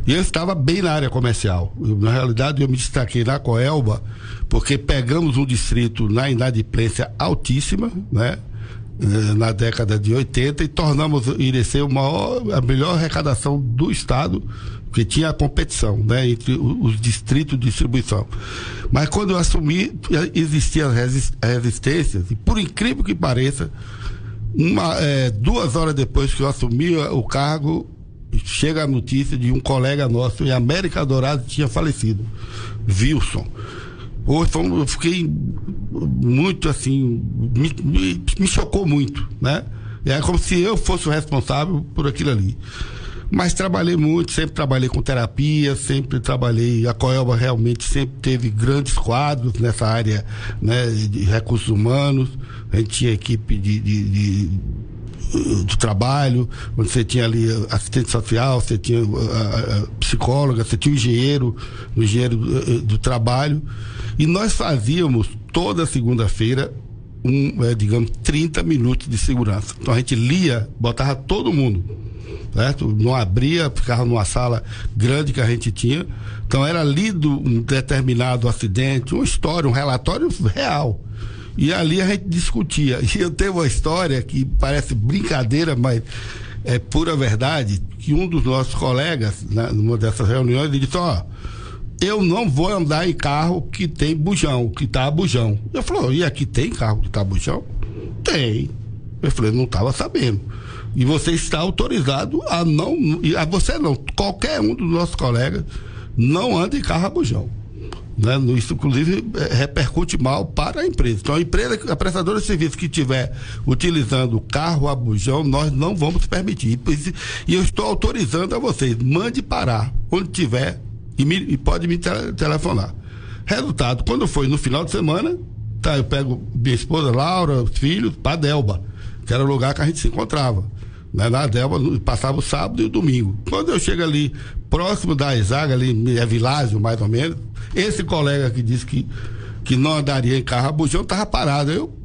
E eu estava bem na área comercial. Na realidade, eu me destaquei na Coelba porque pegamos um distrito na inadimplência altíssima, né? Na década de 80, e tornamos Irecê a melhor arrecadação do estado, porque tinha a competição, né, entre os distritos de distribuição. Mas quando eu assumi, existiam resistências, e por incrível que pareça, 2 horas depois que eu assumi o cargo, chega a notícia de um colega nosso em América Dourada que tinha falecido, Wilson. Eu fiquei muito assim, me chocou muito, né? É como se eu fosse o responsável por aquilo ali. Mas trabalhei muito, sempre trabalhei com terapia, sempre trabalhei, a Coelba realmente sempre teve grandes quadros nessa área, né, de recursos humanos. A gente tinha equipe de trabalho, onde você tinha ali assistente social, você tinha a psicóloga, você tinha o engenheiro do trabalho, e nós fazíamos toda segunda-feira, digamos, 30 minutos de segurança. Então a gente lia, botava todo mundo, certo? Não abria, ficava numa sala grande que a gente tinha. Então era lido um determinado acidente, uma história, um relatório real. E ali a gente discutia. E eu tenho uma história que parece brincadeira, mas é pura verdade, que um dos nossos colegas, numa dessas reuniões, ele disse, eu não vou andar em carro que tem bujão, que tá bujão. Eu falei, e aqui tem carro que tá bujão? Tem. Eu falei, não estava sabendo. E você está autorizado a não, você não, qualquer um dos nossos colegas não anda em carro a bujão. Né? Isso, inclusive, repercute mal para a empresa. Então, a prestadora de serviço que estiver utilizando carro a bujão, nós não vamos permitir. E eu estou autorizando a vocês, mande parar onde tiver e pode me telefonar. Resultado, quando foi no final de semana, eu pego minha esposa Laura, os filhos, para Delba, que era o lugar que a gente se encontrava. Né? Na Delba, passava o sábado e o domingo. Quando eu chego ali, próximo da Exaga, ali é Világio, mais ou menos, esse colega que disse que não andaria em carro a bujão estava parado. Eu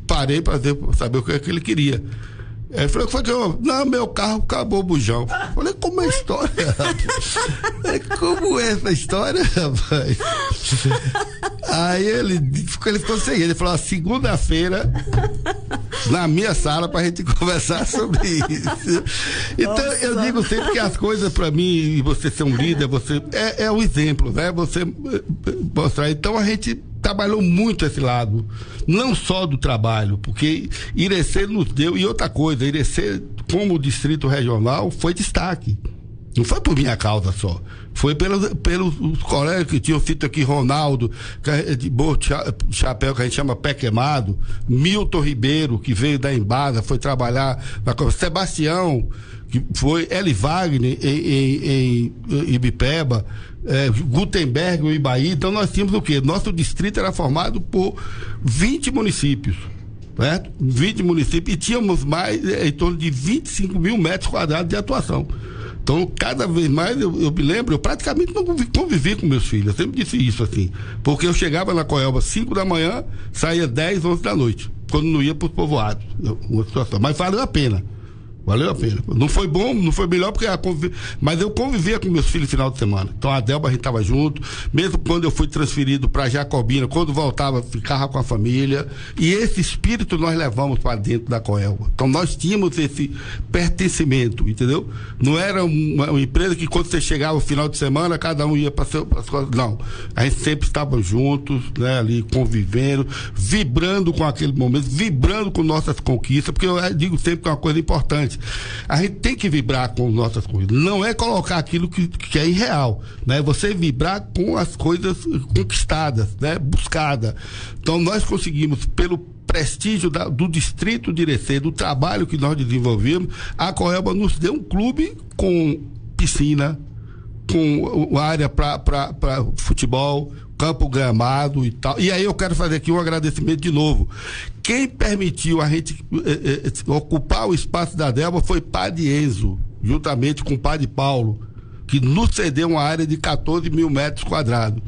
parei para saber o que ele queria. Ele falou, não, meu carro acabou o bujão. Eu falei, como é a história? Como é essa história, rapaz? Aí ele ficou sem ele falou, segunda-feira na minha sala pra gente conversar sobre isso. Então, eu digo sempre que as coisas pra mim, e você ser um líder, você é um exemplo, né? Você mostrar. Então a gente trabalhou muito esse lado, não só do trabalho, porque Irecê nos deu, e outra coisa, Irecê como distrito regional foi destaque, não foi por minha causa só, foi pelos colegas que tinham, cito aqui Ronaldo, de chapéu que a gente chama pé queimado, Milton Ribeiro, que veio da Embasa, foi trabalhar na Sebastião, que foi Eli Wagner em Ibipeba, Gutenberg em Ibaí. Então nós tínhamos o quê? Nosso distrito era formado por 20 municípios, certo? 20 municípios, e tínhamos mais em torno de 25 mil metros quadrados de atuação. Então, cada vez mais, eu me lembro, eu praticamente não convivi com meus filhos, eu sempre disse isso assim, porque eu chegava na Coelba 5 da manhã, saía 10, 11 da noite, quando não ia para os povoados, uma situação, mas valeu a pena. Valeu a pena. Não foi bom, não foi melhor, mas eu convivia com meus filhos no final de semana. Então a Delba a gente estava junto, mesmo quando eu fui transferido para Jacobina, quando voltava, ficava com a família. E esse espírito nós levamos para dentro da Coelba. Então nós tínhamos esse pertencimento, entendeu? Não era uma empresa que quando você chegava no final de semana, cada um ia para as coisas. Não. A gente sempre estava juntos, né, ali convivendo, vibrando com aquele momento, vibrando com nossas conquistas, porque eu digo sempre que é uma coisa importante. A gente tem que vibrar com nossas coisas. Não é colocar aquilo que é irreal, né? Você vibrar com as coisas conquistadas, né? Buscadas. Então nós conseguimos, pelo prestígio do distrito de Irecê, do trabalho que nós desenvolvemos, a Coelba nos deu um clube com piscina, com área para futebol, campo gramado e tal. E aí eu quero fazer aqui um agradecimento de novo. Quem permitiu a gente ocupar o espaço da Delba foi Padre Enzo, juntamente com o Padre Paulo, que nos cedeu uma área de 14 mil metros quadrados.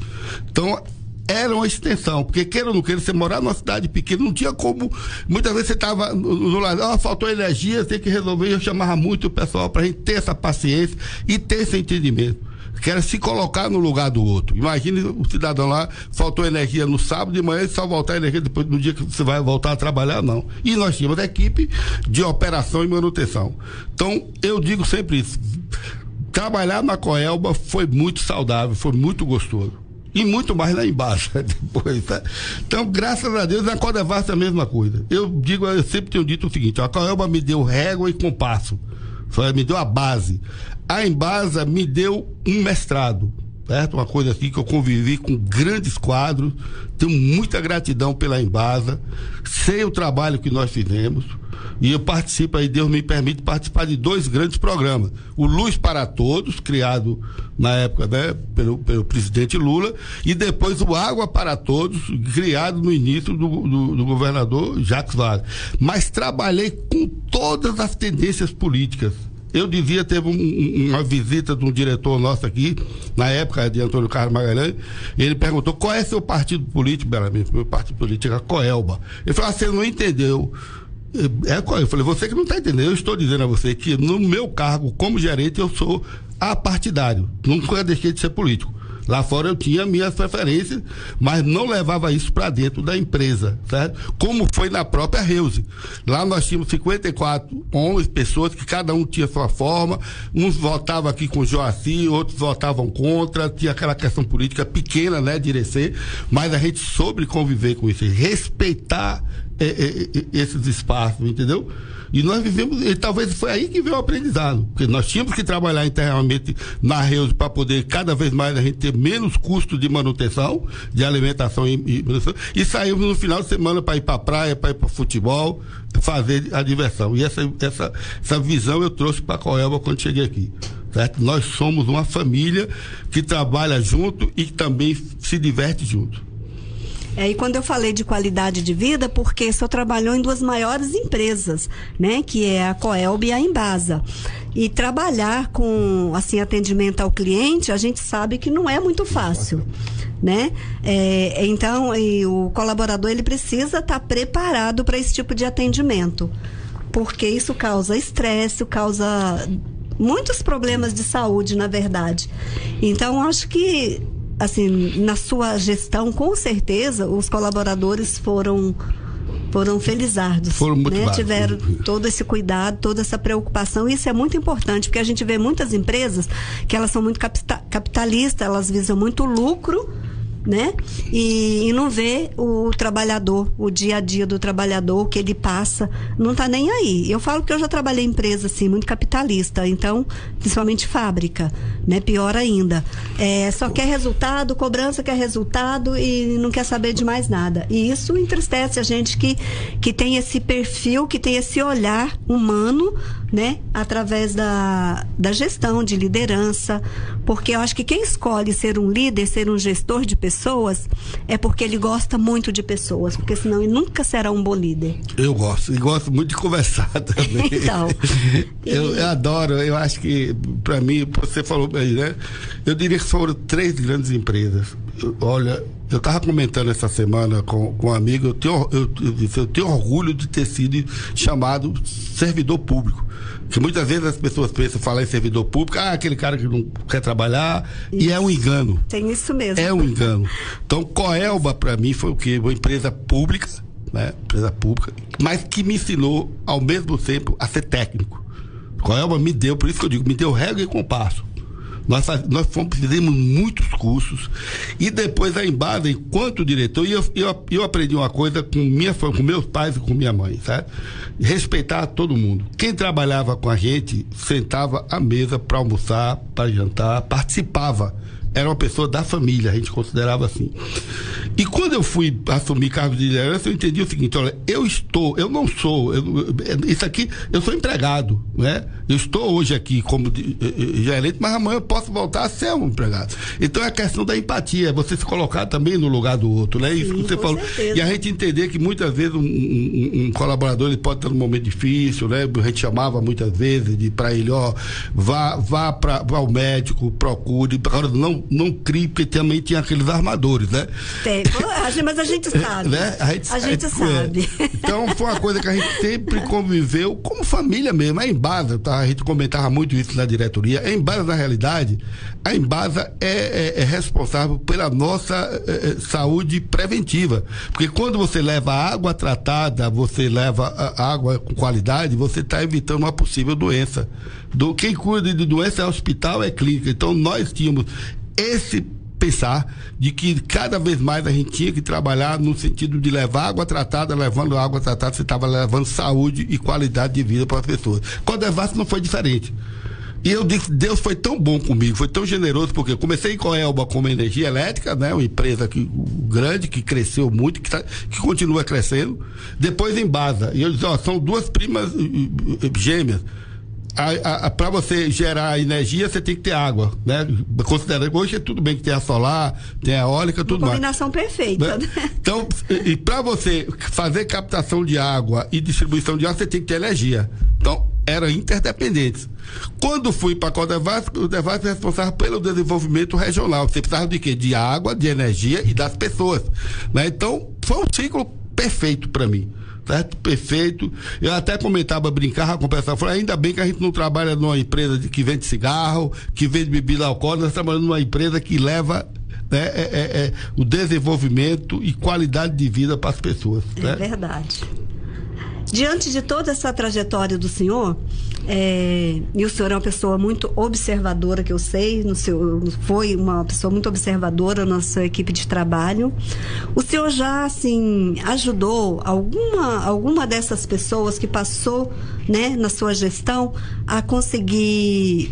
Então, era uma extensão, porque queira ou não queira, você morar numa cidade pequena, não tinha como, muitas vezes você estava no lado, faltou energia, tem que resolver. Eu chamava muito o pessoal para a gente ter essa paciência e ter esse entendimento, que era se colocar no lugar do outro. Imagine o cidadão lá, faltou energia no sábado de manhã e só voltar a energia depois no dia que você vai voltar a trabalhar, não. E nós tínhamos a equipe de operação e manutenção. Então, eu digo sempre isso, trabalhar na Coelba foi muito saudável, foi muito gostoso. E muito mais lá embaixo depois, tá? Então, graças a Deus, na Codevasf é a mesma coisa. Eu sempre tenho dito o seguinte, a Coelba me deu régua e compasso, me deu a base. A Embasa me deu um mestrado, certo? Uma coisa assim que eu convivi com grandes quadros, tenho muita gratidão pela Embasa, sei o trabalho que nós fizemos, e eu participo aí, Deus me permite participar de 2 grandes programas. O Luz para Todos, criado na época, né, pelo presidente Lula, e depois o Água para Todos, criado no início do governador Jacques Wagner. Mas trabalhei com todas as tendências políticas, Eu dizia, teve uma visita de um diretor nosso aqui, na época de Antônio Carlos Magalhães, ele perguntou qual é seu partido político, Belami? Meu partido político é a Coelba. Ele falou, você não entendeu. Eu falei, você que não está entendendo, eu estou dizendo a você que no meu cargo como gerente eu sou apartidário, nunca deixei de ser político. Lá fora eu tinha minhas preferências, mas não levava isso para dentro da empresa, certo? Como foi na própria Reuse. Lá nós tínhamos 54 homens, pessoas que cada um tinha sua forma, uns votavam aqui com o Joaci, outros votavam contra, tinha aquela questão política pequena, né, de Irecê, mas a gente soube conviver com isso, respeitar esses espaços, entendeu? E nós vivemos, e talvez foi aí que veio o aprendizado, porque nós tínhamos que trabalhar internamente na Reuse para poder cada vez mais a gente ter menos custo de manutenção, de alimentação e saímos no final de semana para ir para a praia, para ir para futebol, fazer a diversão. E essa visão eu trouxe para a Coelba quando cheguei aqui. Certo? Nós somos uma família que trabalha junto e também se diverte junto. E quando eu falei de qualidade de vida, porque o senhor trabalhou em duas maiores empresas, né? Que é a Coelba e a Embasa. E trabalhar com, assim, atendimento ao cliente, a gente sabe que não é muito fácil, né? Então, o colaborador, ele precisa estar preparado para esse tipo de atendimento, porque isso causa estresse, causa muitos problemas de saúde, na verdade. Então, acho que, assim, na sua gestão, com certeza, os colaboradores foram felizardos. Foram motivados, né? Tiveram todo esse cuidado, toda essa preocupação. Isso é muito importante, porque a gente vê muitas empresas que elas são muito capitalistas, elas visam muito lucro, né? E não vê o trabalhador, o dia a dia do trabalhador, o que ele passa, não tá nem aí. Eu falo que eu já trabalhei em empresa assim, muito capitalista, então, principalmente fábrica, né? Pior ainda. Só quer resultado, cobrança quer resultado e não quer saber de mais nada. E isso entristece a gente que tem esse perfil, que tem esse olhar humano, né? Através da gestão, de liderança, porque eu acho que quem escolhe ser um líder, ser um gestor de pessoas, é porque ele gosta muito de pessoas, porque senão ele nunca será um bom líder. Eu gosto, e gosto muito de conversar também. Então. Eu adoro, eu acho que, para mim, você falou bem, né? Eu diria que foram 3 grandes empresas. Olha, eu estava comentando essa semana com um amigo, eu tenho orgulho de ter sido chamado servidor público. Porque muitas vezes as pessoas pensam, falar em servidor público, aquele cara que não quer trabalhar, isso. E é um engano. Tem isso mesmo. É um engano. Então, Coelba, para mim, foi o quê? Uma empresa pública, né? Empresa pública, mas que me ensinou, ao mesmo tempo, a ser técnico. Coelba me deu, por isso que eu digo, me deu regra e compasso. Nós fizemos muitos cursos e depois a Embasa, enquanto diretor, eu aprendi uma coisa com meus pais e com minha mãe, certo? Respeitar todo mundo. Quem trabalhava com a gente sentava à mesa para almoçar, para jantar, participava. Era uma pessoa da família, a gente considerava assim. E quando eu fui assumir cargo de liderança, eu entendi o seguinte, olha, isso aqui, eu sou empregado, né? Eu estou hoje aqui como gerente, mas amanhã eu posso voltar a ser um empregado. Então é a questão da empatia, você se colocar também no lugar do outro, né? Isso que você falou. Certeza. E a gente entender que muitas vezes um colaborador, ele pode estar num momento difícil, né? A gente chamava muitas vezes para ele, vá ao médico, procure, agora não crie, porque também tinha aqueles armadores, né? Mas a gente sabe. Né? A gente sabe. Então foi uma coisa que a gente sempre conviveu como família mesmo. A Embasa, tá? A gente comentava muito isso na diretoria. A Embasa, na realidade, a Embasa é responsável pela nossa saúde preventiva. Porque quando você leva água tratada, você leva água com qualidade, você está evitando uma possível doença. Quem cuida de doença é hospital, é clínica. Então nós tínhamos esse pensar de que cada vez mais a gente tinha que trabalhar no sentido de levar água tratada, levando água tratada, você estava levando saúde e qualidade de vida para as pessoas. Com a Devassa não foi diferente. E eu disse, Deus foi tão bom comigo, foi tão generoso, porque eu comecei em Coelba como energia elétrica, né? Uma empresa grande, que cresceu muito, que continua crescendo. Depois em Embasa. E eu disse, são 2 primas gêmeas. Para você gerar energia, você tem que ter água, né? Considerando hoje é tudo bem que tem a solar, tem a eólica, tudo mais. Combinação perfeita, né? Então, e para você fazer captação de água e distribuição de água, você tem que ter energia. Então, eram interdependentes. Quando fui para a Codevasf, o Devasf é responsável pelo desenvolvimento regional. Você precisava de quê? De água, de energia e das pessoas, né? Então, foi um ciclo perfeito para mim. Certo? Perfeito. Eu até comentava, brincava com o pessoal, falei, ainda bem que a gente não trabalha numa empresa que vende cigarro, que vende bebida alcoólica, nós trabalhamos numa empresa que leva o desenvolvimento e qualidade de vida para as pessoas. É verdade. Diante de toda essa trajetória do senhor, e o senhor é uma pessoa muito observadora, que eu sei, foi uma pessoa muito observadora na sua equipe de trabalho. O senhor já, assim, ajudou alguma dessas pessoas que passou, né, na sua gestão a conseguir,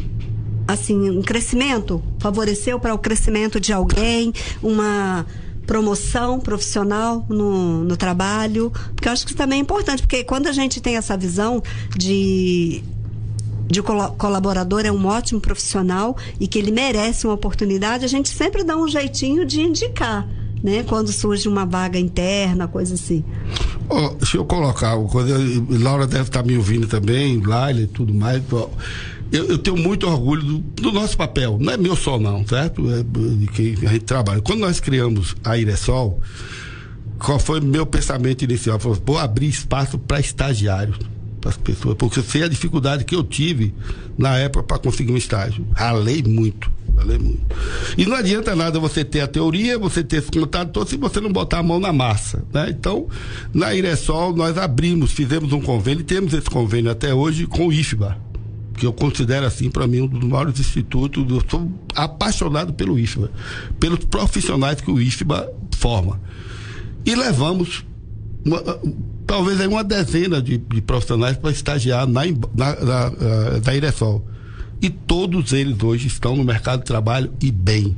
assim, um crescimento? Favoreceu para o crescimento de alguém, uma promoção profissional no trabalho? Porque eu acho que isso também é importante, porque quando a gente tem essa visão de colaborador é um ótimo profissional e que ele merece uma oportunidade, a gente sempre dá um jeitinho de indicar, né? Quando surge uma vaga interna, coisa assim. Deixa eu colocar uma coisa, Laura deve estar me ouvindo também, Laila e tudo mais. Eu tenho muito orgulho do nosso papel, não é meu só não, certo? É de quem a gente trabalha. Quando nós criamos a Iresol, qual foi meu pensamento inicial? Falei, vou abrir espaço para estagiários, para as pessoas, porque eu sei a dificuldade que eu tive na época para conseguir um estágio. Ralei muito. E não adianta nada você ter a teoria, você ter esse contato todo, se você não botar a mão na massa, né? Então, na Iresol, nós fizemos um convênio, e temos esse convênio até hoje com o IFBA, que eu considero, assim, para mim, um dos maiores institutos. Eu sou apaixonado pelo IFBA, pelos profissionais que o IFBA forma. E levamos talvez uma dezena de profissionais para estagiar na Iresol. E todos eles hoje estão no mercado de trabalho e bem.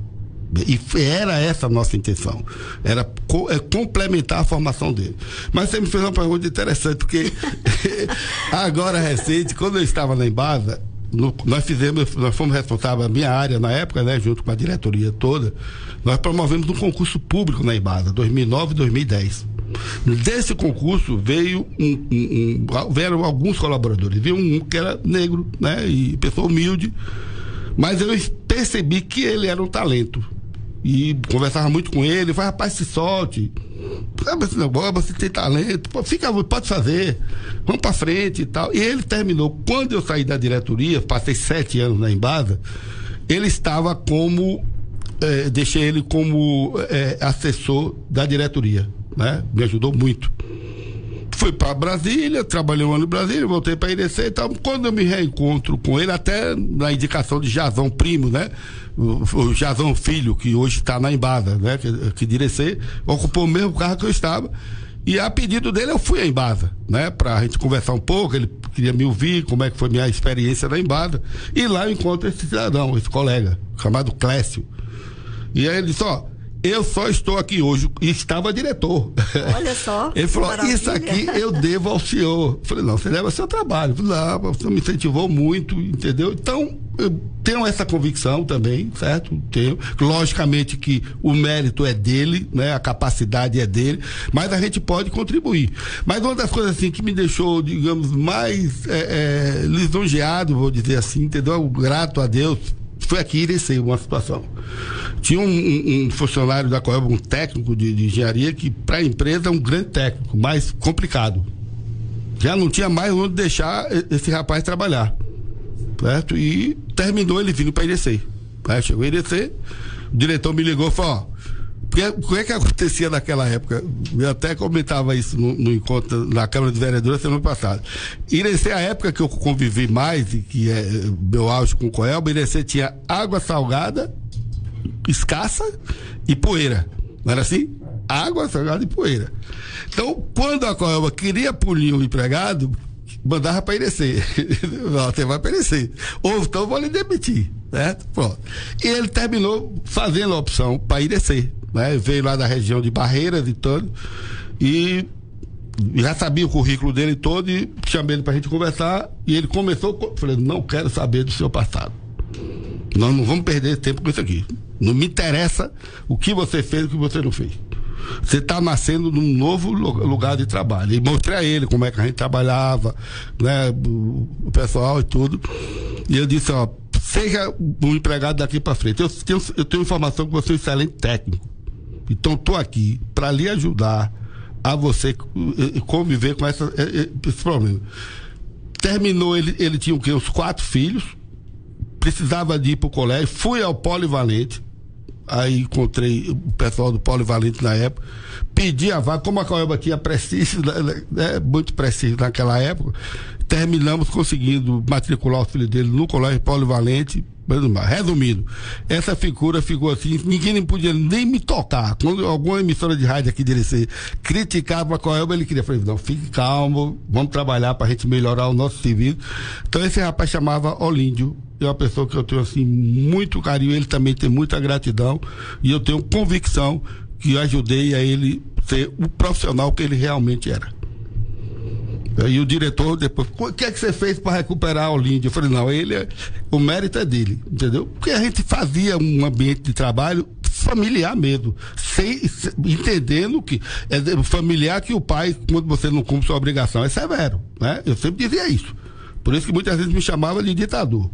E era essa a nossa intenção. Era complementar a formação dele. Mas você me fez uma pergunta interessante, porque agora recente, quando eu estava na Embasa, nós fomos responsáveis, a minha área na época, né, junto com a diretoria toda, nós promovemos um concurso público na Embasa, 2009 e 2010. Desse concurso vieram alguns colaboradores. Veio um que era negro, né, e pessoa humilde, mas eu percebi que ele era um talento. E conversava muito com ele, falava, rapaz, se solte. Você tem talento, pode fazer, vamos pra frente e tal. E ele terminou, quando eu saí da diretoria, passei 7 anos na Embasa, ele estava como, deixei ele como assessor da diretoria, né? Me ajudou muito. Fui para Brasília, trabalhei um ano em Brasília, voltei para Irecê e tal. Quando eu me reencontro com ele, até na indicação de Jazão Primo, né? O Jazão Filho, que hoje está na Embasa, né? Que de Irecê, ocupou o mesmo carro que eu estava. E a pedido dele eu fui à Embasa, né? Pra gente conversar um pouco, ele queria me ouvir, como é que foi minha experiência na Embasa. E lá eu encontro esse cidadão, esse colega, chamado Clécio. E aí ele disse, eu só estou aqui hoje, e estava diretor. Olha só. Ele falou, maravilha. Isso aqui eu devo ao senhor. Eu falei, não, você deve ao seu trabalho. Eu falei, não, você me incentivou muito, entendeu? Então, eu tenho essa convicção também, certo? Tenho. Logicamente que o mérito é dele, né? A capacidade é dele, mas a gente pode contribuir. Mas uma das coisas assim que me deixou, digamos, mais lisonjeado, vou dizer assim, entendeu? Grato a Deus, foi aqui em Irecê, uma situação. Tinha um funcionário da Coelba, um técnico de engenharia, que para a empresa é um grande técnico, mas complicado. Já não tinha mais onde deixar esse rapaz trabalhar, certo? E terminou ele vindo para Irecê. Aí chegou em Irecê, o diretor me ligou e falou, o que é que acontecia naquela época? Eu até comentava isso no encontro na Câmara de Vereadores semana passada. Irecê, a época que eu convivi mais, e que é meu auge com o Coelba, Irecê tinha água salgada, escassa e poeira. Não era assim? Água salgada e poeira. Então, quando a Coelba queria punir o empregado, mandava para Irecê. Você vai para Irecê. Ou então vou lhe demitir. Certo? Pronto. E ele terminou fazendo a opção para Irecê. Né? Veio lá da região de Barreiras e todo, e já sabia o currículo dele todo, e chamei ele pra gente conversar, e ele começou, falei, não quero saber do seu passado, nós não vamos perder tempo com isso aqui, não me interessa o que você fez e o que você não fez, Você está nascendo num novo lugar de trabalho. E mostrei a ele como é que a gente trabalhava, né, o pessoal e tudo. E eu disse, ó, seja um empregado daqui para frente. Eu tenho informação que você é um excelente técnico. Então estou aqui para lhe ajudar a você conviver com esse problema. Terminou, ele tinha o quê? Uns 4 filhos, precisava de ir para o colégio, fui ao Polivalente, aí encontrei o pessoal do Polivalente na época, pedi a vaga, como a Coelba tinha prestígio, né, muito prestígio naquela época, terminamos conseguindo matricular o filho dele no colégio Polivalente. Resumindo, essa figura ficou assim, ninguém nem podia nem me tocar. Quando alguma emissora de rádio aqui de Irecê criticava a Coelba, ele queria, falei, não, fique calmo, vamos trabalhar para a gente melhorar o nosso serviço. Então esse rapaz chamava Olíndio, é uma pessoa que eu tenho assim muito carinho, ele também tem muita gratidão, e eu tenho convicção que eu ajudei a ele ser o profissional que ele realmente era. E o diretor depois, o que é que você fez para recuperar o Olíndio? Eu falei, não, o mérito é dele, entendeu? Porque a gente fazia um ambiente de trabalho familiar mesmo, entendendo que é familiar, que o pai, quando você não cumpre sua obrigação, é severo, né? Eu sempre dizia isso. Por isso que muitas vezes me chamava de ditador,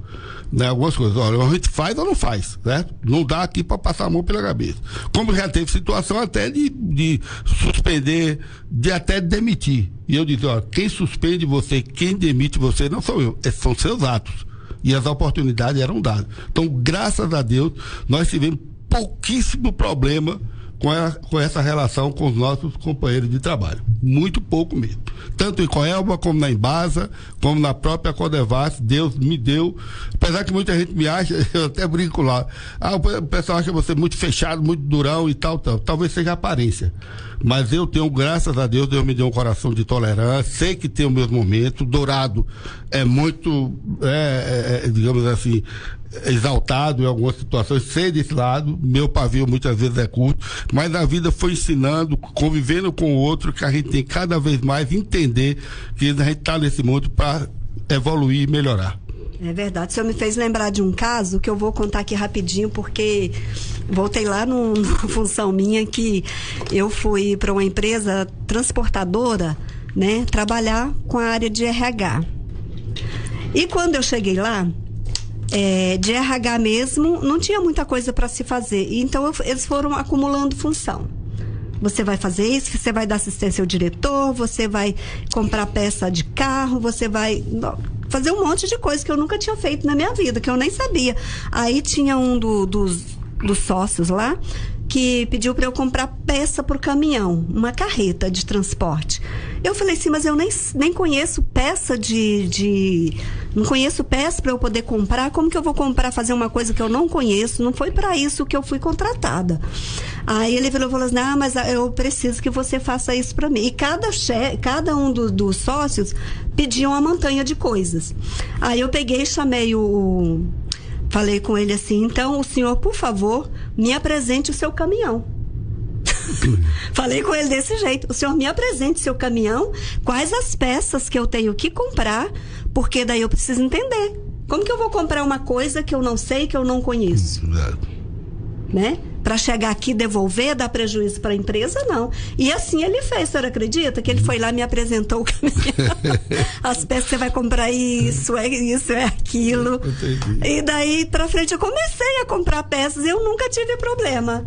né? Algumas coisas, olha, a gente faz ou não faz, certo? Não dá aqui para passar a mão pela cabeça. Como já teve situação até de suspender, de até demitir. E eu disse, olha, quem suspende você, quem demite você não sou eu, são seus atos. E as oportunidades eram dadas. Então, graças a Deus, nós tivemos pouquíssimo problema com essa relação com os nossos companheiros de trabalho. Muito pouco mesmo. Tanto em Coelba, como na Embasa, como na própria Codevasf, Deus me deu. Apesar que muita gente me acha, eu até brinco lá, o pessoal acha você muito fechado, muito durão e tal. Talvez seja aparência. Mas eu tenho, graças a Deus, Deus me deu um coração de tolerância, sei que tem o meu momento. Dourado é muito, digamos assim, exaltado em algumas situações, sei desse lado, meu pavio muitas vezes é curto, mas a vida foi ensinando, convivendo com o outro, que a gente tem cada vez mais entender que a gente está nesse mundo para evoluir e melhorar. É verdade, o senhor me fez lembrar de um caso que eu vou contar aqui rapidinho, porque voltei lá numa função minha que eu fui para uma empresa transportadora, né, trabalhar com a área de RH. E quando eu cheguei lá, de RH mesmo, não tinha muita coisa para se fazer. Então eles foram acumulando função. Você vai fazer isso, você vai dar assistência ao diretor, você vai comprar peça de carro, você vai fazer um monte de coisa que eu nunca tinha feito na minha vida, que eu nem sabia. Aí tinha um dos sócios lá que pediu para eu comprar peça para o caminhão, uma carreta de transporte. Eu falei assim, mas eu nem conheço peça não conheço peça para eu poder comprar. Como que eu vou comprar, fazer uma coisa que eu não conheço? Não foi para isso que eu fui contratada. Aí ele falou assim, mas eu preciso que você faça isso para mim. E cada um dos sócios pediam uma montanha de coisas. Aí eu peguei e chamei falei com ele assim, então o senhor, por favor, me apresente o seu caminhão. Falei com ele desse jeito, o senhor me apresente o seu caminhão, quais as peças que eu tenho que comprar, porque daí eu preciso entender. Como que eu vou comprar uma coisa que eu não sei, que eu não conheço? Né? Para chegar aqui, devolver, dar prejuízo para a empresa, não. E assim ele fez, a senhora acredita? Que ele foi lá e me apresentou o caminhão. As peças, você vai comprar isso, é aquilo. E daí para frente eu comecei a comprar peças e eu nunca tive problema.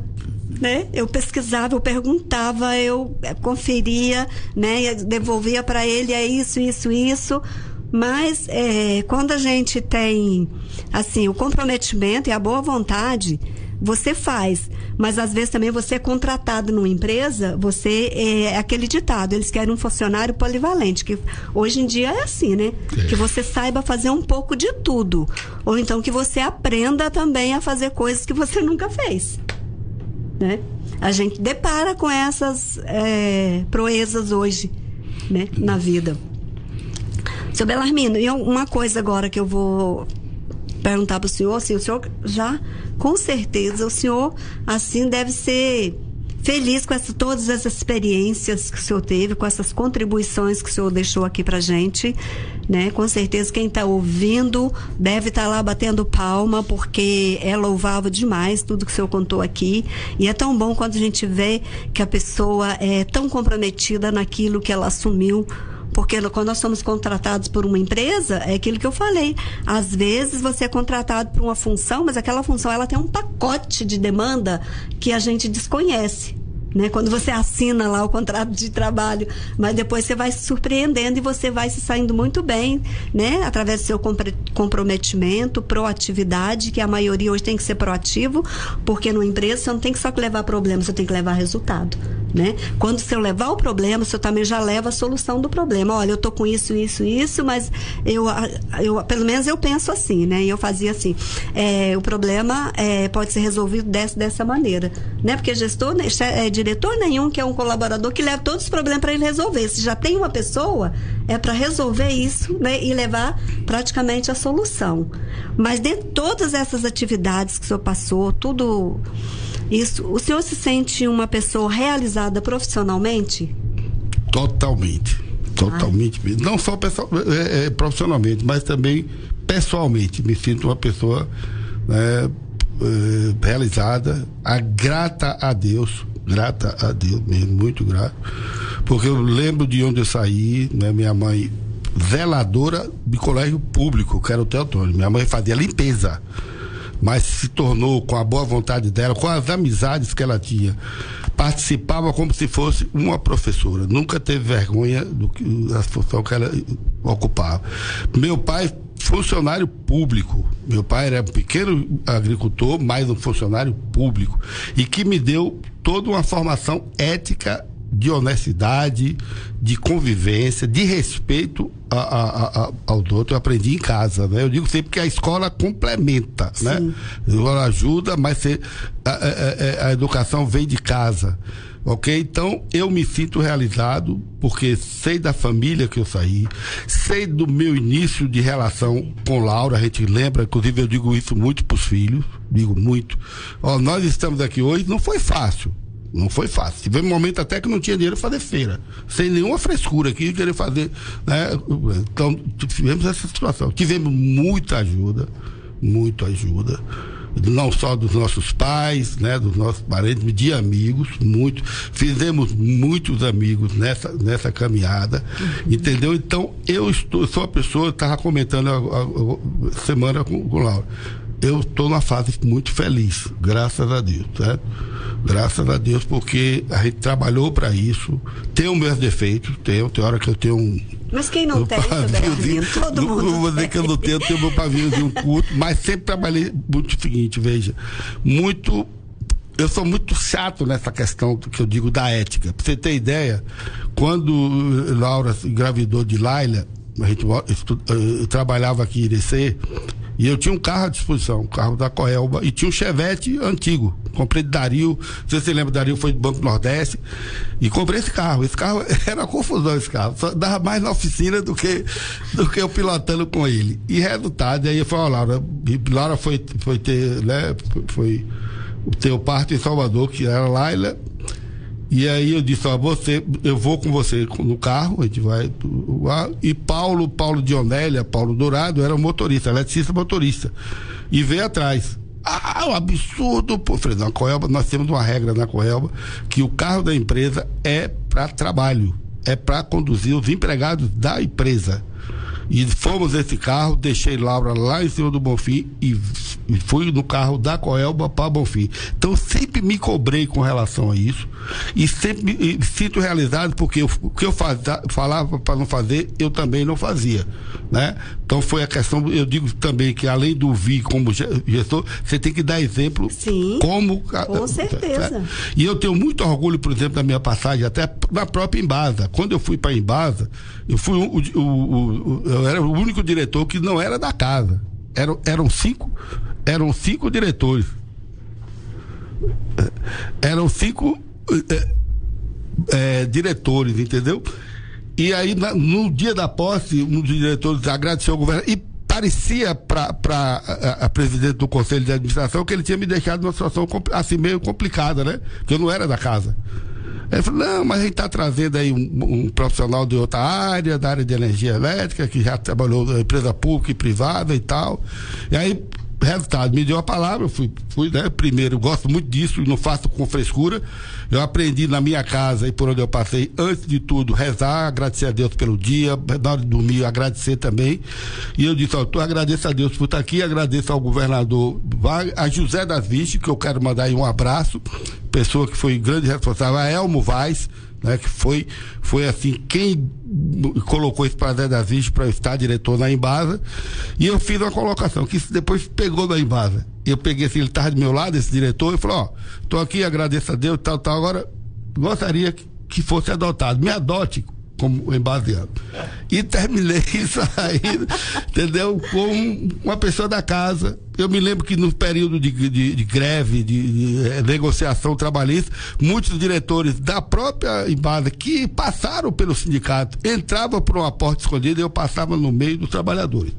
Né? Eu pesquisava, eu perguntava, eu conferia, né? Devolvia para ele, é isso. Mas quando a gente tem assim, o comprometimento e a boa vontade, você faz, mas às vezes também você é contratado numa empresa, você é aquele ditado, eles querem um funcionário polivalente, que hoje em dia é assim, né? Que você saiba fazer um pouco de tudo, ou então que você aprenda também a fazer coisas que você nunca fez, né? A gente depara com essas proezas hoje, né? Na vida. Seu Belarmino, e uma coisa agora que eu vou perguntar para o senhor, assim, o senhor já, com certeza, o senhor, assim, deve ser feliz com todas essas experiências que o senhor teve, com essas contribuições que o senhor deixou aqui pra gente, né? Com certeza quem está ouvindo deve estar lá batendo palma, porque é louvável demais tudo que o senhor contou aqui, e é tão bom quando a gente vê que a pessoa é tão comprometida naquilo que ela assumiu. Porque quando nós somos contratados por uma empresa, é aquilo que eu falei. Às vezes você é contratado por uma função, mas aquela função ela tem um pacote de demanda que a gente desconhece, né? Quando você assina lá o contrato de trabalho, mas depois você vai se surpreendendo e você vai se saindo muito bem, né? Através do seu comprometimento, proatividade, que a maioria hoje tem que ser proativo, porque numa empresa você não tem que só levar problema, você tem que levar resultado, né? Quando você levar o problema, você também já leva a solução do problema. Olha, eu tô com isso, mas eu pelo menos eu penso assim, né? E eu fazia assim, o problema pode ser resolvido dessa maneira, né? Porque gestor, diretor nenhum que é um colaborador que leva todos os problemas para ele resolver. Se já tem uma pessoa, é para resolver isso, né? E levar praticamente a solução. Mas de todas essas atividades que o senhor passou, tudo isso, o senhor se sente uma pessoa realizada profissionalmente? Totalmente. Não só profissionalmente, mas também pessoalmente. Me sinto uma pessoa, né, realizada, grata a Deus mesmo, muito grato, porque eu lembro de onde eu saí, né? Minha mãe, zeladora de colégio público, que era o Teotônio. Minha mãe fazia limpeza, mas se tornou, com a boa vontade dela, com as amizades que ela tinha, participava como se fosse uma professora, nunca teve vergonha da função que ela ocupava. Meu pai, funcionário público, meu pai era um pequeno agricultor, mas um funcionário público, e que me deu toda uma formação ética, de honestidade, de convivência, de respeito aos outros. Eu aprendi em casa, né? Eu digo sempre que a escola complementa, sim, né? Ela ajuda, mas a educação vem de casa, ok? Então eu me sinto realizado, porque sei da família que eu saí, sei do meu início de relação com Laura. A gente lembra, inclusive eu digo isso muito para os filhos, digo muito. Nós estamos aqui hoje, não foi fácil. Tivemos um momento até que não tinha dinheiro para fazer feira, sem nenhuma frescura aqui, querer fazer, né? Então tivemos essa situação, tivemos muita ajuda, não só dos nossos pais, né, dos nossos parentes, de amigos, fizemos muitos amigos nessa caminhada, entendeu? Então eu sou uma pessoa, estava comentando a semana com Laura, eu estou numa fase muito feliz, graças a Deus, certo? Graças a Deus, porque a gente trabalhou para isso. Tem os meus defeitos, tem hora que eu tenho Mas quem não tem, todo mundo não vou dizer que eu não tenho meu paviozinho curto, mas sempre trabalhei muito o seguinte, veja, eu sou muito chato nessa questão que eu digo da ética. Pra você ter ideia, quando Laura se engravidou de Laila, eu trabalhava aqui em Irecê, e eu tinha um carro à disposição, um carro da Coelba, e tinha um Chevette antigo. Comprei de Dario, não sei se você lembra, Dario foi do Banco Nordeste, e comprei esse carro. Esse carro era uma confusão, esse carro. Só dava mais na oficina do que eu pilotando com ele. E resultado, aí eu falei, Laura foi ter, né, foi ter o parto em Salvador, que era Laila. E aí eu disse, eu vou com você no carro, a gente vai lá. E Paulo Dionélia, Paulo Dourado, era um motorista, eletricista motorista. E veio atrás. Um absurdo, pô. Falei, na Coelba, nós temos uma regra na Coelba, que o carro da empresa é para trabalho, é para conduzir os empregados da empresa. E fomos nesse carro, deixei Laura lá em cima do Bonfim e fui no carro da Coelba para Bonfim. Então sempre me cobrei com relação a isso e sempre me sinto realizado, porque o que eu falava para não fazer, eu também não fazia, né? Então foi a questão, eu digo também que além do vir como gestor, você tem que dar exemplo. Sim, como com certeza. E eu tenho muito orgulho, por exemplo, da minha passagem até na própria Embasa. Quando eu fui para Embasa, eu fui eu era o único diretor que não era da casa. Eram cinco diretores. Eram cinco diretores, entendeu? E aí, no dia da posse, um dos diretores agradeceu ao governo. E parecia para a presidente do Conselho de Administração que ele tinha me deixado numa situação assim meio complicada, né? Que eu não era da casa. Ele falou, não, mas a gente está trazendo aí um profissional de outra área, da área de energia elétrica, que já trabalhou na empresa pública e privada e tal. E aí, resultado, me deu a palavra, eu fui, né? Primeiro, eu gosto muito disso, não faço com frescura. Eu aprendi na minha casa e por onde eu passei, antes de tudo, rezar, agradecer a Deus pelo dia, na hora de dormir, agradecer também. E eu disse, eu agradeço a Deus por estar aqui, agradeço ao governador, a José das Vistas, que eu quero mandar aí um abraço, pessoa que foi grande responsável, a Elmo Vaz, né, que foi assim, quem colocou esse Prazer das Vistas para eu estar diretor na Embasa, e eu fiz uma colocação, que isso depois pegou na Embasa. Eu peguei assim, ele estava do meu lado, esse diretor, e falou, estou aqui, agradeço a Deus, tal, agora gostaria que fosse adotado, me adote como embaseado. E terminei saindo, entendeu? Com uma pessoa da casa. Eu me lembro que no período de greve, de negociação trabalhista, muitos diretores da própria Embasa que passaram pelo sindicato, entravam por uma porta escondida e eu passava no meio dos trabalhadores.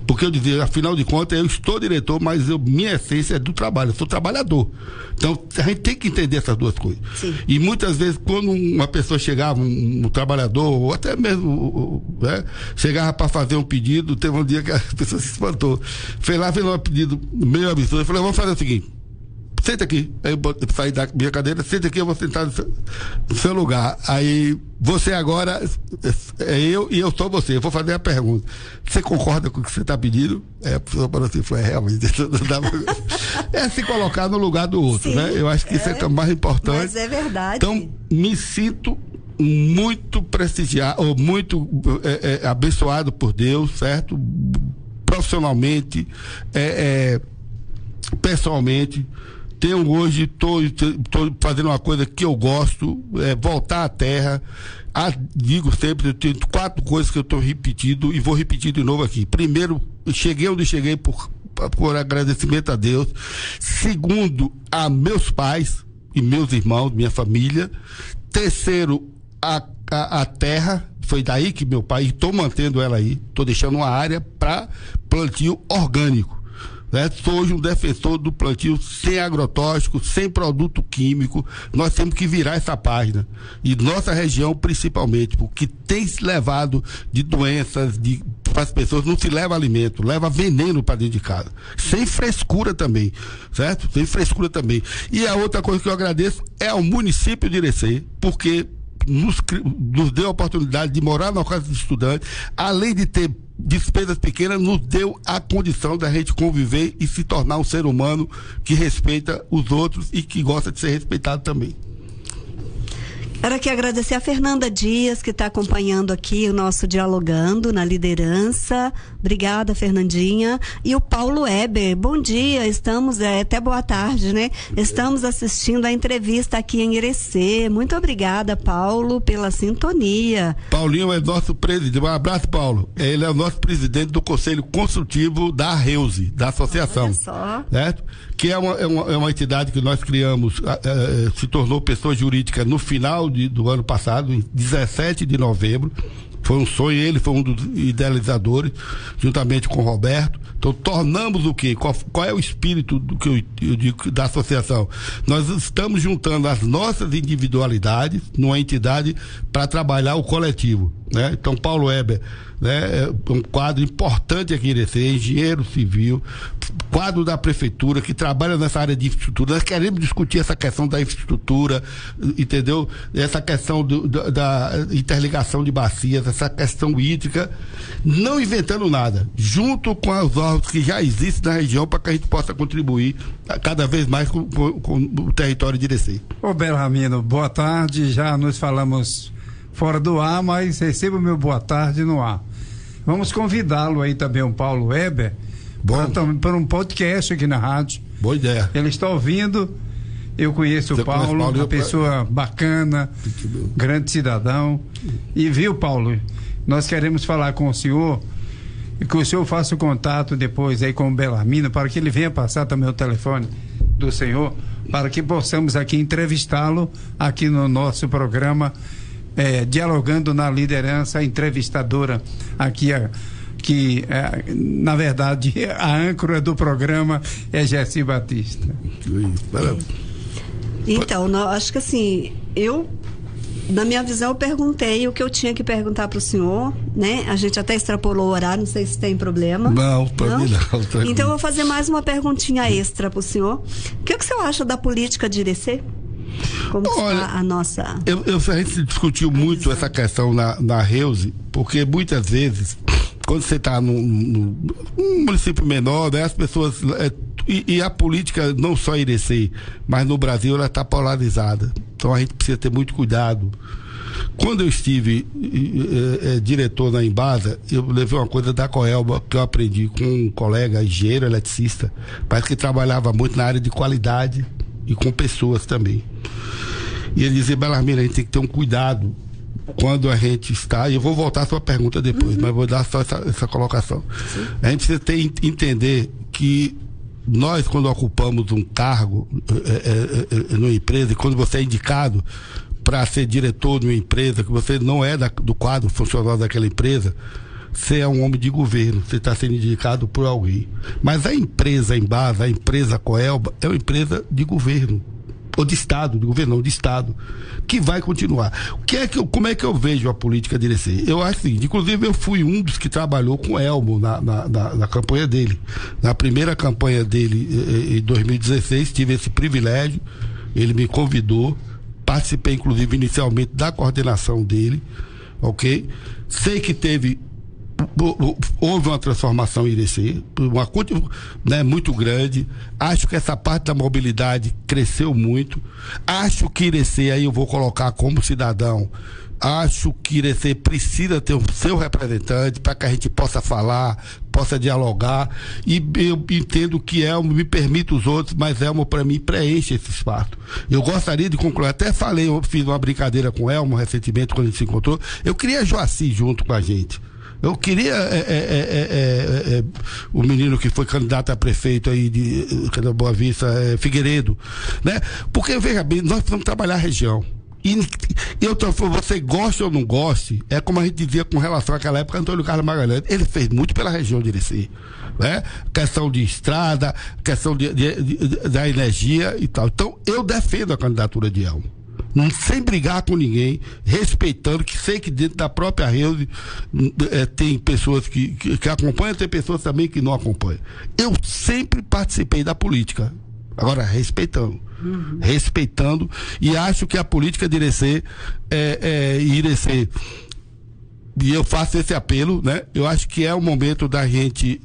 Porque eu dizia, afinal de contas, eu estou diretor, mas minha essência é do trabalho, eu sou trabalhador. Então, a gente tem que entender essas duas coisas. Sim. E muitas vezes, quando uma pessoa chegava, um trabalhador, ou até mesmo, né, chegava para fazer um pedido, teve um dia que a pessoa se espantou. Fez um pedido meio absurdo. Eu falei, vamos fazer o seguinte, senta aqui. Aí eu saí da minha cadeira, senta aqui, eu vou sentar no seu lugar. Aí, você agora é eu e eu sou você. Eu vou fazer a pergunta. Você concorda com o que você está pedindo? A pessoa falou assim, realmente, é se colocar no lugar do outro, sim, né? Eu acho que isso é o mais importante. Mas é verdade. Então, me sinto muito prestigiado, ou muito abençoado por Deus, certo? Profissionalmente, pessoalmente. Hoje, estou fazendo uma coisa que eu gosto, voltar à terra. Digo sempre, eu tenho 4 coisas que eu estou repetindo e vou repetir de novo aqui. Primeiro, cheguei onde cheguei por agradecimento a Deus. Segundo, a meus pais e meus irmãos, minha família. Terceiro, a terra. Foi daí que meu pai, estou mantendo ela aí, estou deixando uma área para plantio orgânico. Sou hoje um defensor do plantio sem agrotóxico, sem produto químico. Nós temos que virar essa página. E nossa região, principalmente, porque tem se levado de doenças para as pessoas, não se leva alimento, leva veneno para dentro de casa. Sem frescura também, certo? Sem frescura também. E a outra coisa que eu agradeço é ao município de Irecê, porque nos deu a oportunidade de morar na casa de estudante, além de ter despesas pequenas, nos deu a condição da gente conviver e se tornar um ser humano que respeita os outros e que gosta de ser respeitado também. Quero aqui agradecer a Fernanda Dias, que está acompanhando aqui o nosso Dialogando na Liderança. Obrigada, Fernandinha. E o Paulo Weber, bom dia, estamos, até boa tarde, né? Estamos assistindo a entrevista aqui em Irecê. Muito obrigada, Paulo, pela sintonia. Paulinho é nosso presidente, um abraço, Paulo. Ele é o nosso presidente do Conselho Consultivo da Reuse, da associação. Olha só. Certo? Que é uma entidade que nós criamos, se tornou pessoa jurídica no final do ano passado, em 17 de novembro. Foi um sonho, ele foi um dos idealizadores, juntamente com o Roberto. Então, tornamos o quê? Qual é o espírito do que eu digo da associação? Nós estamos juntando as nossas individualidades numa entidade para trabalhar o coletivo, né? Então, Paulo Weber, né, é um quadro importante aqui em Irecê, engenheiro civil, quadro da prefeitura que trabalha nessa área de infraestrutura. Nós queremos discutir essa questão da infraestrutura, entendeu? Essa questão da interligação de bacias, essa questão hídrica, não inventando nada, junto com os órgãos que já existem na região, para que a gente possa contribuir cada vez mais com o território de Irecê. Ô Belramino, boa tarde, já nos falamos fora do ar, mas receba o meu boa tarde no ar. Vamos convidá-lo aí também, o Paulo Weber, para um podcast aqui na rádio. Boa ideia. Ele está ouvindo, eu conheço o Paulo, uma pessoa bacana, grande cidadão. E viu, Paulo, nós queremos falar com o senhor e que o senhor faça o contato depois aí com o Bellarmino, para que ele venha passar também o telefone do senhor, para que possamos aqui entrevistá-lo aqui no nosso programa Dialogando na Liderança, a entrevistadora aqui, que, na verdade, a âncora do programa é Gessi Batista. Então, acho que assim, na minha visão, eu perguntei o que eu tinha que perguntar para o senhor, né? A gente até extrapolou o horário, não sei se tem problema. Não, para mim não. Então, eu vou fazer mais uma perguntinha extra para o senhor. O que o senhor acha da política de Irecê? Como está a nossa... A gente discutiu muito essa questão na Reuse, porque muitas vezes, quando você está num município menor, né, as pessoas... E a política, não só em Irecê, mas no Brasil, ela está polarizada. Então a gente precisa ter muito cuidado. Quando eu estive diretor na Embasa, eu levei uma coisa da Coelba que eu aprendi com um colega engenheiro eletricista, mas que trabalhava muito na área de qualidade e com pessoas também. E ele dizia: Belarmino, a gente tem que ter um cuidado quando a gente está, e eu vou voltar à sua pergunta depois, mas vou dar só essa colocação. Sim. A gente precisa entender que nós, quando ocupamos um cargo numa empresa, e quando você é indicado para ser diretor de uma empresa, que você não é do quadro funcional daquela empresa, você é um homem de governo, você está sendo indicado por alguém. Mas a empresa Embasa, a empresa Coelba, é uma empresa de governo, ou de Estado, de governo não, de Estado, que vai continuar. Como é que eu vejo a política de Irecê? Eu acho o seguinte, inclusive eu fui um dos que trabalhou com o Elmo na campanha dele. Na primeira campanha dele, em 2016, tive esse privilégio, ele me convidou, participei inclusive inicialmente da coordenação dele, ok? Sei que houve uma transformação em Irecê, muito grande. Acho que essa parte da mobilidade cresceu muito. Acho que Irecê, aí eu vou colocar como cidadão, acho que Irecê precisa ter o seu representante para que a gente possa falar, possa dialogar, e eu entendo que Elmo, me permite os outros, mas Elmo para mim preenche esse espaço. Eu gostaria de concluir, até eu fiz uma brincadeira com Elmo recentemente quando a gente se encontrou, eu queria Joaci junto com a gente. Eu queria o menino que foi candidato a prefeito aí de Boa Vista, Figueiredo, né? Porque, veja bem, nós precisamos trabalhar a região. E você goste ou não goste, é como a gente dizia com relação àquela época, Antônio Carlos Magalhães, ele fez muito pela região de Irecê, né? Questão de estrada, questão da energia e tal. Então, eu defendo a candidatura de Elmo, sem brigar com ninguém, respeitando, que sei que dentro da própria Reuse tem pessoas que acompanham, tem pessoas também que não acompanham. Eu sempre participei da política, agora respeitando, e acho que a política de Irecê e eu faço esse apelo, né? Eu acho que é o momento da gente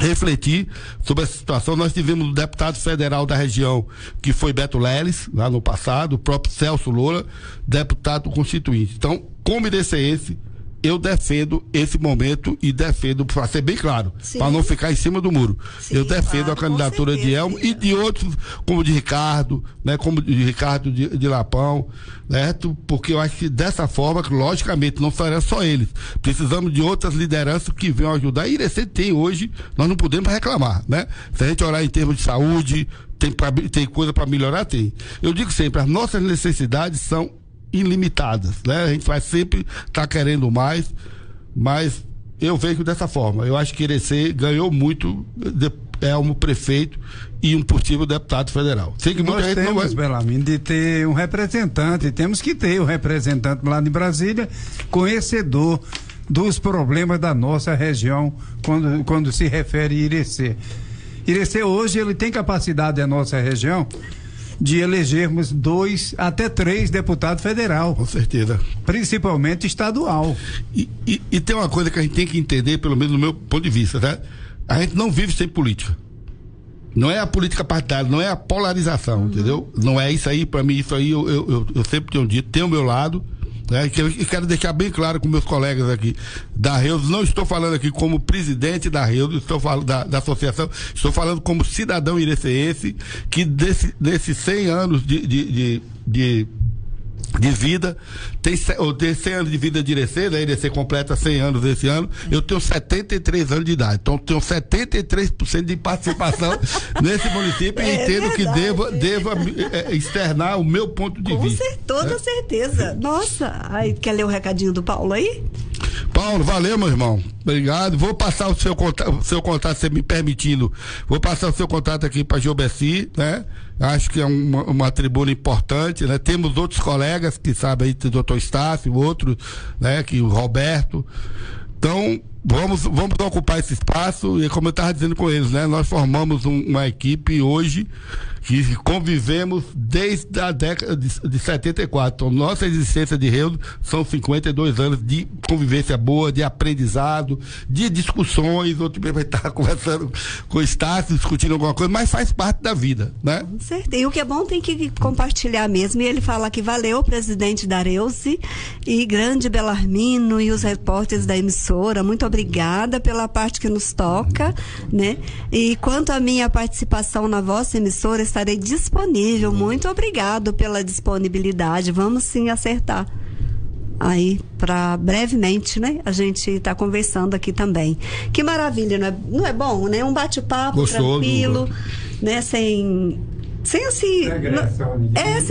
refletir sobre essa situação. Nós tivemos um deputado federal da região, que foi Beto Leles, lá no passado, o próprio Celso Loura, deputado constituinte. Então, como ireceense, eu defendo esse momento e defendo, para ser bem claro, para não ficar em cima do muro. Sim, eu defendo a candidatura de Elmo e de outros, como de Ricardo, né, como de Ricardo de Lapão, né, porque eu acho que dessa forma, logicamente, não será só eles. Precisamos de outras lideranças que venham ajudar. E Irecê tem hoje, nós não podemos reclamar, né? Se a gente olhar em termos de saúde, tem coisa para melhorar, tem. Eu digo sempre, as nossas necessidades são ilimitadas, né? A gente vai sempre estar querendo mais, mas eu vejo dessa forma. Eu acho que Irecê ganhou muito Elmo prefeito e um possível deputado federal. Sei que nós temos, Belarmino, de ter um representante, temos que ter um representante lá de Brasília, conhecedor dos problemas da nossa região quando se refere a Irecê. Irecê hoje ele tem capacidade da nossa região de elegermos 2 até 3 deputados federal. Com certeza. Principalmente estadual. E tem uma coisa que a gente tem que entender, pelo menos do meu ponto de vista, tá? A gente não vive sem política. Não é a política partidária, não é a polarização, entendeu? Não é isso aí, para mim, isso aí eu sempre tenho dito, tem o meu lado, né? Eu quero deixar bem claro com meus colegas aqui da Reuse, não estou falando aqui como presidente da Reuse, estou falando da associação, estou falando como cidadão ireceense, que desses 100 anos de vida, tem 100 anos de vida de Irecê, né? Irecê completa 100 anos esse ano, eu tenho 73 anos de idade, então tenho 73% de participação nesse município e entendo que deva externar o meu ponto de vista. Com toda certeza. Nossa, aí, quer ler o recadinho do Paulo aí? Paulo, valeu, meu irmão. Obrigado. Vou passar o seu contato, se me permitindo. Vou passar o seu contato aqui para Jobeci, né? Acho que é uma tribuna importante, né? Temos outros colegas que sabem aí, o doutor Estácio, outros, né? Que o Roberto. Então, vamos ocupar esse espaço e, como eu estava dizendo com eles, né? Nós formamos uma equipe hoje que convivemos desde a década de 74. Então, nossa existência de Reudo são 52 anos de convivência boa, de aprendizado, de discussões. Outro dia vai estar conversando com o Estácio, discutindo alguma coisa, mas faz parte da vida, né? Com certeza. E o que é bom tem que compartilhar mesmo. E ele fala que valeu, presidente Dareuze e grande Belarmino e os repórteres da emissora. Muito obrigada pela parte que nos toca, né? E quanto à minha participação na vossa emissora, estarei disponível. Muito obrigado pela disponibilidade. Vamos sim acertar aí para brevemente, né? A gente está conversando aqui também. Que maravilha, não é bom, né? Um bate-papo tranquilo, né? Sem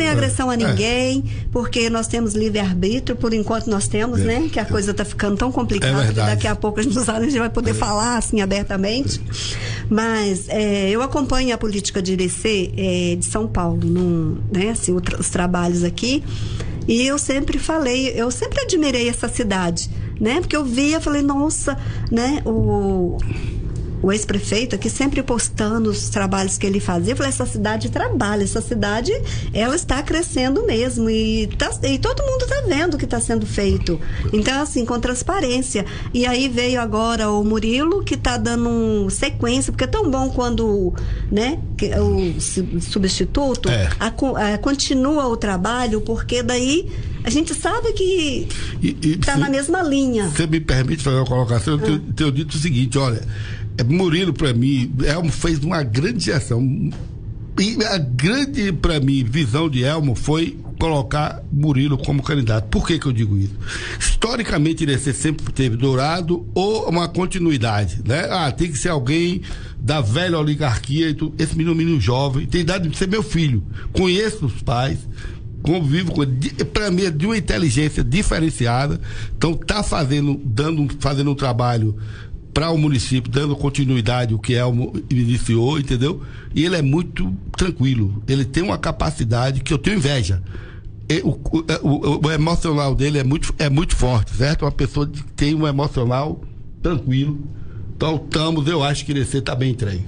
agressão a ninguém, porque nós temos livre-arbítrio, por enquanto nós temos, né? Que a coisa está ficando tão complicada que daqui a pouco a gente vai poder falar assim abertamente. Mas eu acompanho a política de Irecê de São Paulo, né? Assim, os trabalhos aqui, e eu sempre admirei essa cidade, né? Porque eu falei, nossa, né? O ex-prefeito aqui sempre postando os trabalhos que ele fazia. Eu falei, essa cidade trabalha, essa cidade, ela está crescendo mesmo, e todo mundo está vendo o que está sendo feito. Então, assim, com transparência. E aí veio agora o Murilo, que está dando sequência, porque é tão bom quando, né, o substituto continua o trabalho, porque daí a gente sabe que está na mesma linha. Você me permite fazer uma colocação? Eu tenho dito o seguinte, olha, Murilo, para mim, Elmo fez uma grande gestão. E a grande, para mim, visão de Elmo foi colocar Murilo como candidato. Por que eu digo isso? Historicamente, Irecê sempre teve Dourado ou uma continuidade, né? Tem que ser alguém da velha oligarquia. Esse menino jovem, tem idade de ser meu filho. Conheço os pais, convivo com ele. Para mim, é de uma inteligência diferenciada. Então, tá fazendo um trabalho para o município, dando continuidade ao que Elmo iniciou, entendeu? E ele é muito tranquilo, ele tem uma capacidade que eu tenho inveja. O emocional dele é muito forte, certo? Uma pessoa que tem um emocional tranquilo. Então, eu acho que Irecê está bem entregue.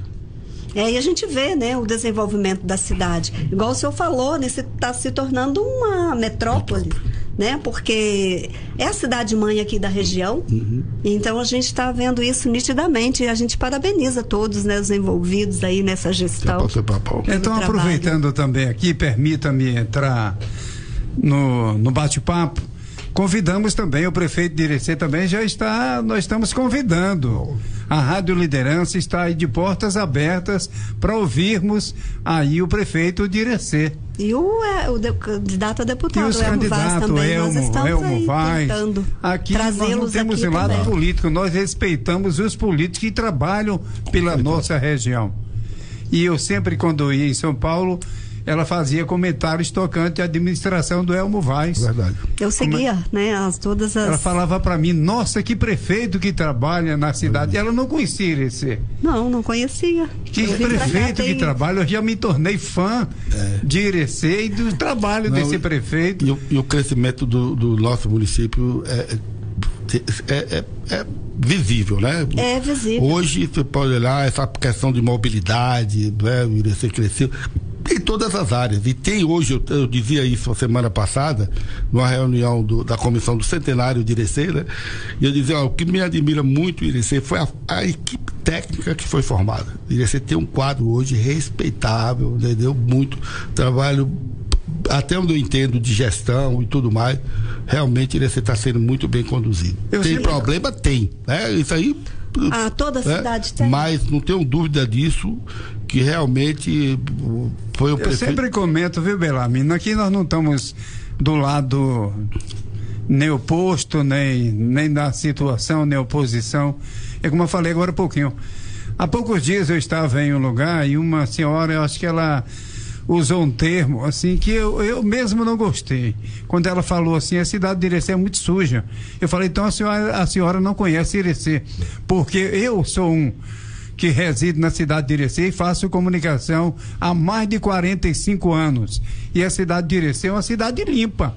E a gente vê, né, o desenvolvimento da cidade. Igual o senhor falou, né, está se tornando uma metrópole, né? Porque é a cidade-mãe aqui da região. Então a gente está vendo isso nitidamente, e a gente parabeniza todos, né, os envolvidos aí nessa gestão. Então, aproveitando também aqui, permita-me entrar no bate-papo. Convidamos também o prefeito de Irecê, também nós estamos convidando. A Rádio Liderança está aí de portas abertas para ouvirmos aí o prefeito de Irecê. E o candidato a deputado, e os candidatos, Elmo Vaz. Aqui nós não temos um lado político, nós respeitamos os políticos que trabalham pela nossa região. E eu sempre, quando ia em São Paulo, ela fazia comentários tocantes à administração do Elmo Vaz. Verdade. Eu seguia, né, todas as... Ela falava para mim, nossa, que prefeito que trabalha na cidade. Ela não conhecia Irecê. Não conhecia. Que prefeito que trabalha. Eu já me tornei fã de Irecê e do trabalho desse prefeito. E o crescimento do nosso município é visível, né? É visível. Hoje você pode olhar essa questão de mobilidade, né? O Irecê cresceu em todas as áreas. E tem hoje, eu dizia isso a semana passada, numa reunião da comissão do centenário de Irecê, né? E eu dizia, o que me admira muito em Irecê foi a equipe técnica que foi formada. Irecê tem um quadro hoje respeitável, entendeu? Muito trabalho, até onde eu entendo, de gestão e tudo mais. Realmente Irecê está sendo muito bem conduzido. Problema? Tem, né? Isso aí... toda a cidade tem. Mas não tenho dúvida disso, que realmente foi o prefeito. Eu sempre comento, viu, Belarmino, aqui nós não estamos do lado nem oposto, nem da situação, nem oposição. É como eu falei agora há pouquinho. Há poucos dias eu estava em um lugar e uma senhora, eu acho que ela usou um termo assim que eu mesmo não gostei. Quando ela falou assim, a cidade de Irecê é muito suja. Eu falei, então a senhora não conhece Irecê, porque eu sou um que resido na cidade de Irecê e faço comunicação há mais de 45 anos. E a cidade de Irecê é uma cidade limpa,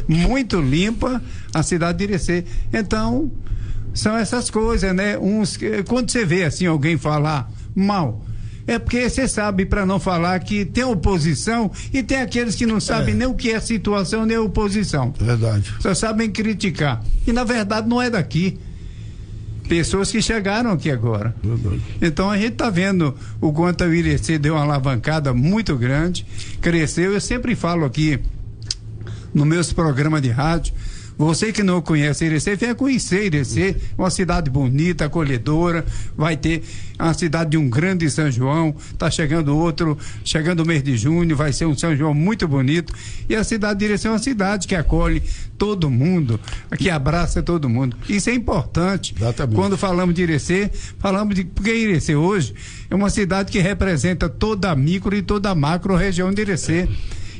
muito limpa a cidade de Irecê. Então, são essas coisas, né? Quando você vê assim alguém falar mal, é porque você sabe, para não falar, que tem oposição e tem aqueles que não sabem nem o que é situação nem oposição. Verdade. Só sabem criticar. E na verdade não é daqui. Pessoas que chegaram aqui agora. Verdade. Então a gente está vendo o quanto o Irecê deu uma alavancada muito grande, cresceu. Eu sempre falo aqui nos meus programas de rádio, você que não conhece Irecê, venha conhecer Irecê, uma cidade bonita, acolhedora, vai ter uma cidade de um grande São João, está chegando o mês de junho, vai ser um São João muito bonito, e a cidade de Irecê é uma cidade que acolhe todo mundo, que abraça todo mundo. Isso é importante. Exatamente. Quando falamos de Irecê, porque Irecê hoje é uma cidade que representa toda a micro e toda a macro região de Irecê.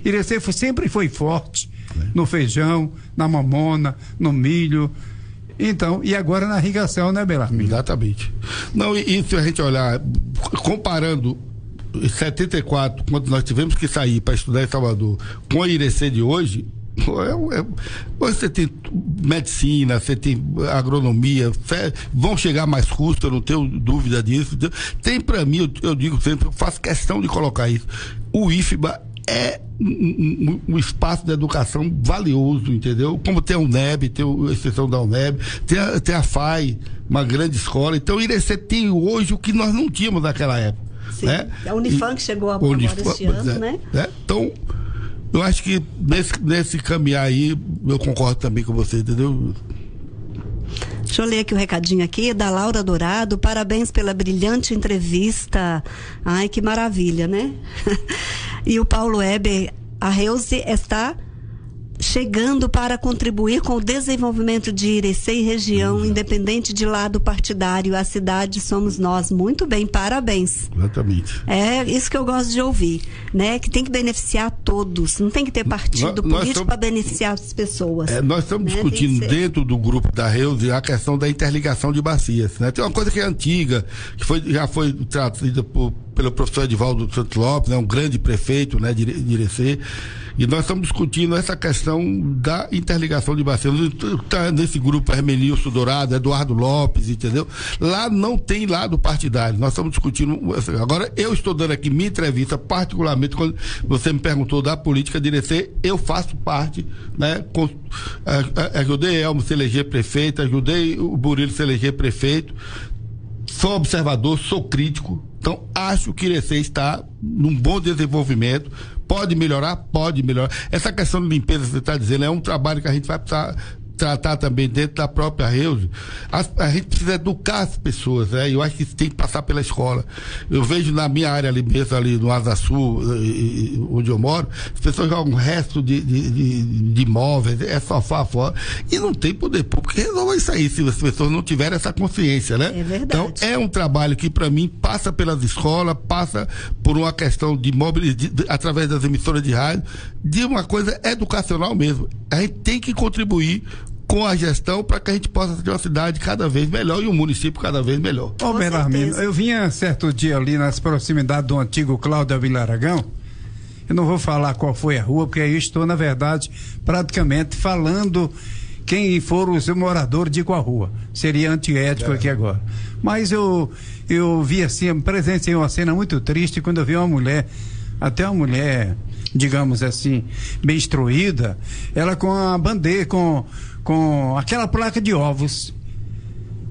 Irecê sempre foi forte no feijão, na mamona, no milho. Então, e agora na irrigação, né, Belarmino? Exatamente. Não, e se a gente olhar, comparando 74, quando nós tivemos que sair para estudar em Salvador, com a Irecê de hoje, você tem medicina, você tem agronomia, vão chegar mais custos, eu não tenho dúvida disso. Tem, para mim, eu digo sempre, eu faço questão de colocar isso. O IFBA é um espaço de educação valioso, entendeu? Como tem a UNEB, tem a extensão da UNEB, tem a FAI, uma grande escola. Então, Irecê tem hoje o que nós não tínhamos naquela época. Sim. Né? A Unifam que chegou agora este ano, né? Então, eu acho que nesse caminhar aí, eu concordo também com você, entendeu? Deixa eu ler aqui o recadinho aqui da Laura Dourado. Parabéns pela brilhante entrevista. Ai, que maravilha, né? E o Paulo Weber, a Reuze está chegando para contribuir com o desenvolvimento de Irecê e região, independente de lado partidário. A cidade somos nós. Muito bem, parabéns. Exatamente. É isso que eu gosto de ouvir, né? Que tem que beneficiar todos. Não tem que ter partido político para beneficiar as pessoas. Nós estamos discutindo dentro do grupo da Reuze a questão da interligação de bacias, né? Tem uma coisa que é antiga, que já foi trazida pelo professor Edivaldo Santos Lopes, né? Um grande prefeito, né? De Irecê. E nós estamos discutindo essa questão da interligação de bacias. Tá nesse grupo Hermenilson Dourado, Eduardo Lopes, entendeu? Lá não tem lado partidário. Nós estamos discutindo. Agora, eu estou dando aqui minha entrevista, particularmente quando você me perguntou da política de Irecê, eu faço parte, né? Ajudei Elmo se eleger prefeito, ajudei o Burilo se eleger prefeito. Sou observador, sou crítico. Então, acho que Irecê está num bom desenvolvimento. Pode melhorar? Pode melhorar. Essa questão de limpeza, você está dizendo, é um trabalho que a gente vai precisar tratar também dentro da própria Reuze. A gente precisa educar as pessoas, né? Eu acho que isso tem que passar pela escola. Eu vejo na minha área ali mesmo, ali no Asa Sul, onde eu moro, as pessoas jogam um resto de imóveis, sofá fora, e não tem poder público que resolva isso aí, se as pessoas não tiverem essa consciência, né? É verdade. Então, é um trabalho que, para mim, passa pelas escolas, passa por uma questão de através das emissoras de rádio, de uma coisa educacional mesmo. A gente tem que contribuir com a gestão para que a gente possa ter uma cidade cada vez melhor e um município cada vez melhor. Ô, Belarmino, eu vinha certo dia ali nas proximidades do antigo Cláudio Avila Aragão. Eu não vou falar qual foi a rua, porque aí eu estou, na verdade, praticamente falando quem foram os moradores de qual rua. Seria antiético aqui agora. Mas eu vi assim, presenciei uma cena muito triste quando eu vi uma mulher, até uma mulher, digamos assim, bem instruída, ela com a bandeira, com aquela placa de ovos.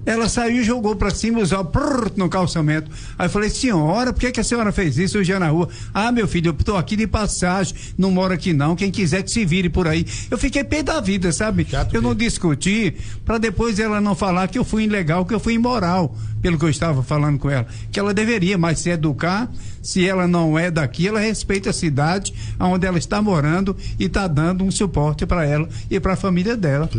Ela saiu e jogou pra cima os ovos no calçamento. Aí eu falei, senhora, por que a senhora fez isso hoje na rua? Ah, meu filho, eu tô aqui de passagem, não moro aqui não, quem quiser que se vire por aí. Eu fiquei pé da vida, sabe? Eu não discuti, pra depois ela não falar que eu fui ilegal, que eu fui imoral, pelo que eu estava falando com ela. Que ela deveria mais se educar, se ela não é daqui, ela respeita a cidade onde ela está morando e está dando um suporte para ela e para a família dela.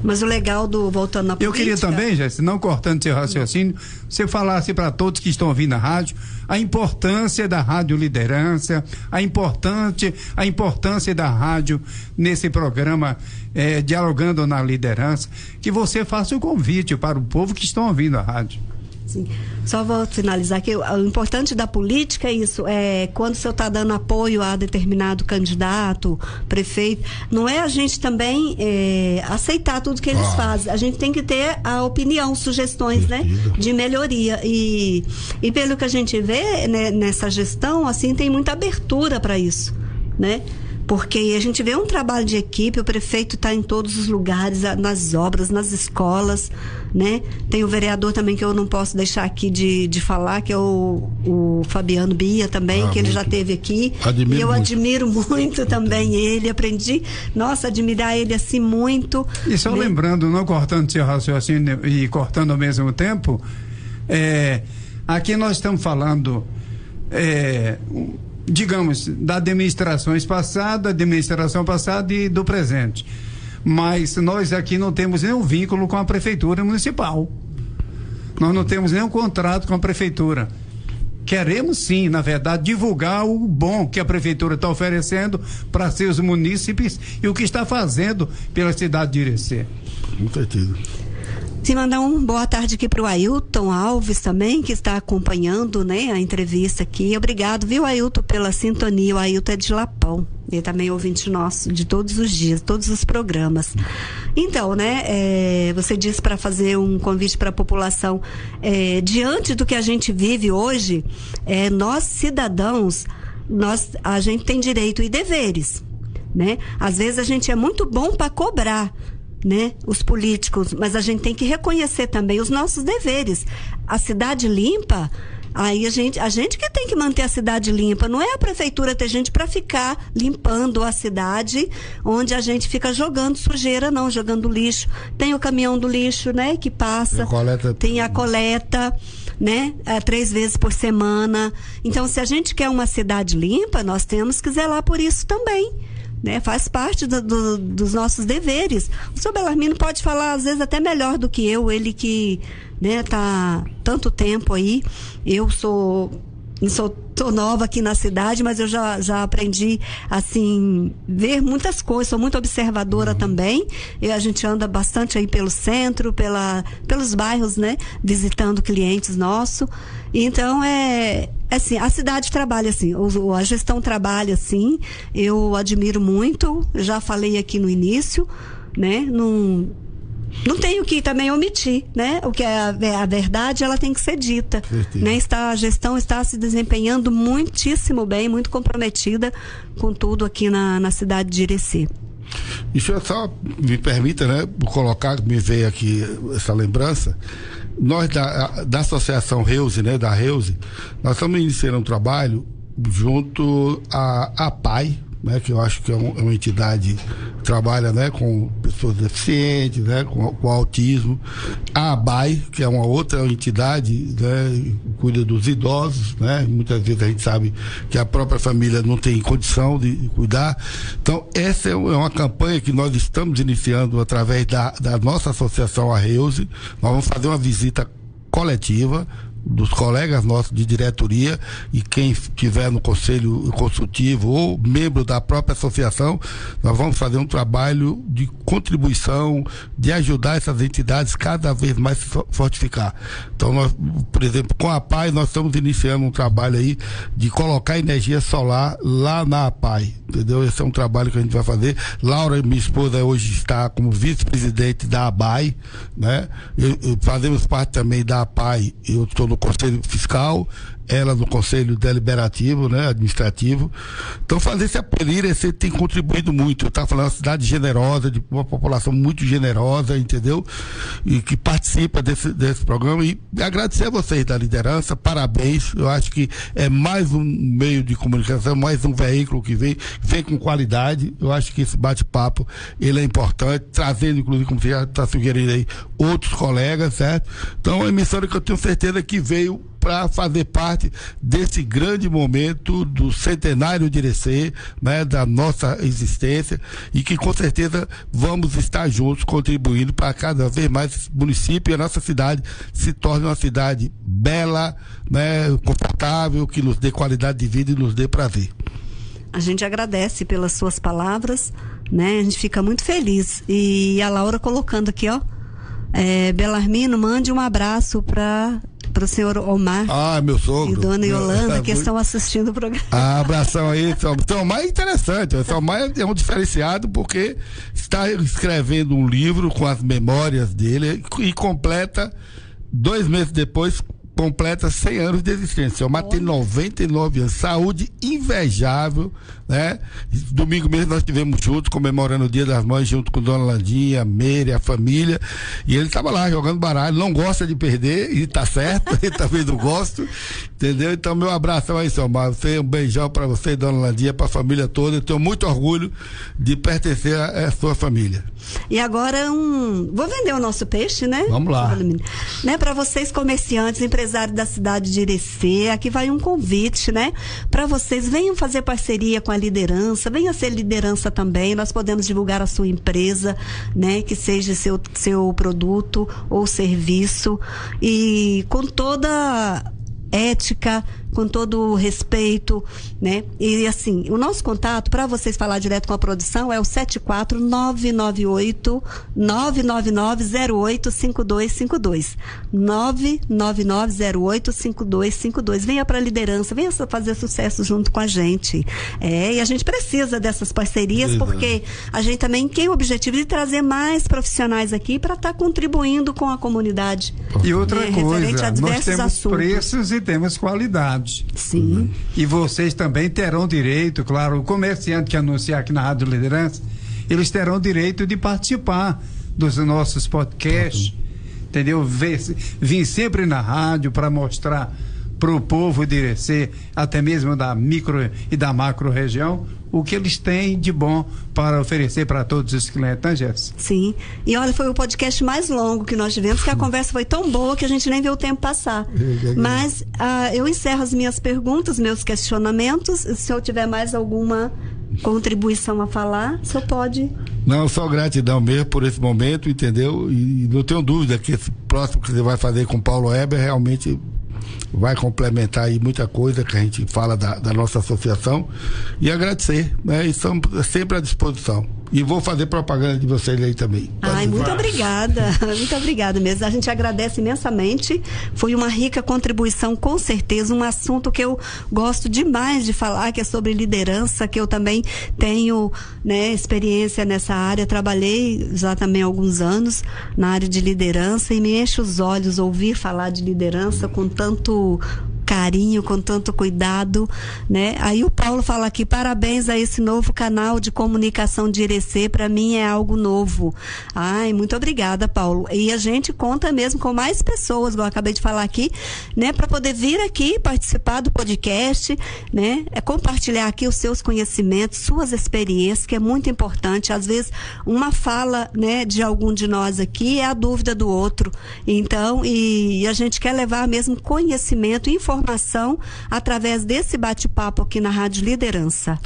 Mas o legal voltando na política... Eu queria também, Jéssica, não cortando seu raciocínio, você falasse para todos que estão ouvindo a rádio, a importância da Rádio Liderança, a importância da rádio nesse programa Dialogando na Liderança, que você faça o convite para o povo que estão ouvindo a rádio. Sim. Só vou finalizar aqui. O importante da política é isso, quando o senhor está dando apoio a determinado candidato, prefeito, não é a gente também aceitar tudo que eles fazem. A gente tem que ter a opinião, sugestões, né, de melhoria. E pelo que a gente vê, né, nessa gestão, assim, tem muita abertura para isso, né? Porque a gente vê um trabalho de equipe, o prefeito está em todos os lugares, nas obras, nas escolas, né? Tem o vereador também que eu não posso deixar aqui de falar, que é o Fabiano Bia também, que ele já esteve aqui. E eu admiro muito também ele, aprendi, admirar ele assim muito. E só lembrando, não cortando seu raciocínio e cortando ao mesmo tempo, aqui nós estamos falando... digamos, da administração passada e do presente. Mas nós aqui não temos nenhum vínculo com a prefeitura municipal. Nós não temos nenhum contrato com a prefeitura. Queremos sim, na verdade, divulgar o bom que a prefeitura está oferecendo para seus munícipes e o que está fazendo pela cidade de Irecê. Com certeza. Se mandar boa tarde aqui para o Ailton Alves também, que está acompanhando, né, a entrevista aqui. Obrigado, viu, Ailton, pela sintonia. O Ailton é de Lapão. Ele também é ouvinte nosso de todos os dias, todos os programas. Então, né, você disse para fazer um convite para a população. Diante do que a gente vive hoje, nós cidadãos, a gente tem direito e deveres, né? Às vezes a gente é muito bom para cobrar, né, os políticos, mas a gente tem que reconhecer também os nossos deveres. A cidade limpa, aí a gente que tem que manter a cidade limpa, não é a prefeitura ter gente para ficar limpando a cidade, onde a gente fica jogando sujeira, não, jogando lixo. Tem o caminhão do lixo, né, que passa, tem a coleta, né, 3 vezes por semana. Então, se a gente quer uma cidade limpa, nós temos que zelar por isso também, né? Faz parte dos nossos deveres. O senhor Belarmino pode falar, às vezes, até melhor do que eu, ele que, né, tá tanto tempo aí. Eu sou nova aqui na cidade, mas eu já aprendi, assim, ver muitas coisas, sou muito observadora também, e a gente anda bastante aí pelo centro, pelos bairros, né, visitando clientes nossos. Então, assim, a cidade trabalha assim, a gestão trabalha assim, eu admiro muito, já falei aqui no início, né, não tenho que também omitir, né? O que é a verdade, ela tem que ser dita, né? A gestão está se desempenhando muitíssimo bem, muito comprometida com tudo aqui na cidade de Irecê. Deixa eu só, me permita, né, me veio aqui essa lembrança. Nós da Associação Reuse, né, da Reuse, nós estamos iniciando um trabalho junto à APAI, né, que eu acho que é uma entidade que trabalha, né, com pessoas deficientes, né, com autismo. A ABAI, que é uma outra entidade, né, que cuida dos idosos, né, muitas vezes a gente sabe que a própria família não tem condição de cuidar. Então, essa é uma campanha que nós estamos iniciando através da nossa associação, a Reuse. Nós vamos fazer uma visita coletiva dos colegas nossos de diretoria e quem estiver no conselho consultivo ou membro da própria associação, nós vamos fazer um trabalho de contribuição, de ajudar essas entidades cada vez mais se fortificar. Então, nós, por exemplo, com a APAI, nós estamos iniciando um trabalho aí de colocar energia solar lá na APAI, entendeu? Esse é um trabalho que a gente vai fazer. Laura, minha esposa, hoje está como vice-presidente da ABAI, né? Fazemos parte também da APAI, eu estou no Conselho Fiscal, ela no Conselho Deliberativo, né, administrativo. Então, fazer esse apelo, Irecê tem contribuído muito. Eu estava falando, uma cidade generosa, de uma população muito generosa, entendeu? E que participa desse programa. E agradecer a vocês da liderança, parabéns. Eu acho que é mais um meio de comunicação, mais um veículo que vem com qualidade. Eu acho que esse bate-papo, ele é importante, trazendo, inclusive, como você já está sugerindo aí, outros colegas, certo? Então, é uma emissora que eu tenho certeza que veio para fazer parte desse grande momento do centenário de Irecê, né, da nossa existência, e que com certeza vamos estar juntos contribuindo para cada vez mais esse município e a nossa cidade se torne uma cidade bela, né, confortável, que nos dê qualidade de vida e nos dê prazer. A gente agradece pelas suas palavras, né? A gente fica muito feliz. E a Laura colocando aqui, ó, Belarmino, mande um abraço para o senhor Omar. Meu sogro. E dona Yolanda, que estão assistindo o programa. Abração aí, São Omar é interessante. São Omar é um diferenciado porque está escrevendo um livro com as memórias dele e completa, 2 meses depois, completa 100 anos de existência. O Omar tem 99 anos, saúde invejável, né? Domingo mesmo nós estivemos juntos, comemorando o Dia das Mães, junto com Dona Landinha, a Meire, a família, e ele estava lá jogando baralho, não gosta de perder, e tá certo, ele também não gosta, entendeu? Então, meu abração aí, seu Omar, um beijão para você, Dona Landinha, para a família toda, eu tenho muito orgulho de pertencer a sua família. E agora vou vender o nosso peixe, né? Vamos lá. Né, para vocês comerciantes, empresários da cidade de Irecê, aqui vai um convite, né? Para vocês, venham fazer parceria com a liderança, venha ser liderança também, nós podemos divulgar a sua empresa, né? Que seja seu produto ou serviço, e com toda ética, com todo o respeito, né? E assim, o nosso contato, para vocês falar direto com a produção, é o 74998-99908-5252. 99908-5252. Venha para a liderança, venha fazer sucesso junto com a gente. E a gente precisa dessas parcerias, porque a gente também tem o objetivo de trazer mais profissionais aqui para estar contribuindo com a comunidade. E outra coisa, nós temos assuntos. Preços e temos qualidade. Sim. E vocês também terão direito, claro, o comerciante que anunciar aqui na Rádio Liderança, eles terão direito de participar dos nossos podcasts, entendeu? Vim sempre na rádio para mostrar para o povo de Irecê, até mesmo da micro e da macro região, o que eles têm de bom para oferecer para todos os clientes, né, Jéssica? Sim. E olha, foi o podcast mais longo que nós tivemos, que a conversa foi tão boa que a gente nem viu o tempo passar. Mas eu encerro as minhas perguntas, meus questionamentos. Se eu tiver mais alguma contribuição a falar, o senhor pode. Não, só gratidão mesmo por esse momento, entendeu? E não tenho dúvida que esse próximo que você vai fazer com o Paulo Heber realmente vai complementar aí muita coisa que a gente fala da nossa associação, e agradecer, né? E estamos sempre à disposição. E vou fazer propaganda de vocês aí também. Muito obrigada. Muito obrigada mesmo. A gente agradece imensamente. Foi uma rica contribuição, com certeza. Um assunto que eu gosto demais de falar, que é sobre liderança, que eu também tenho, né, experiência nessa área. Trabalhei já também há alguns anos na área de liderança, e me enche os olhos ouvir falar de liderança com tanto carinho, com tanto cuidado, né? Aí o Paulo fala aqui: parabéns a esse novo canal de comunicação de Irecê, para mim é algo novo. Muito obrigada, Paulo. E a gente conta mesmo com mais pessoas, igual eu acabei de falar aqui, né? Para poder vir aqui participar do podcast, né? Compartilhar aqui os seus conhecimentos, suas experiências, que é muito importante. Às vezes uma fala, né, de algum de nós aqui é a dúvida do outro. Então, e a gente quer levar mesmo conhecimento e informação através desse bate-papo aqui na Rádio Liderança.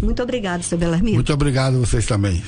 Muito obrigada, seu Belarmino. Muito obrigado a vocês também.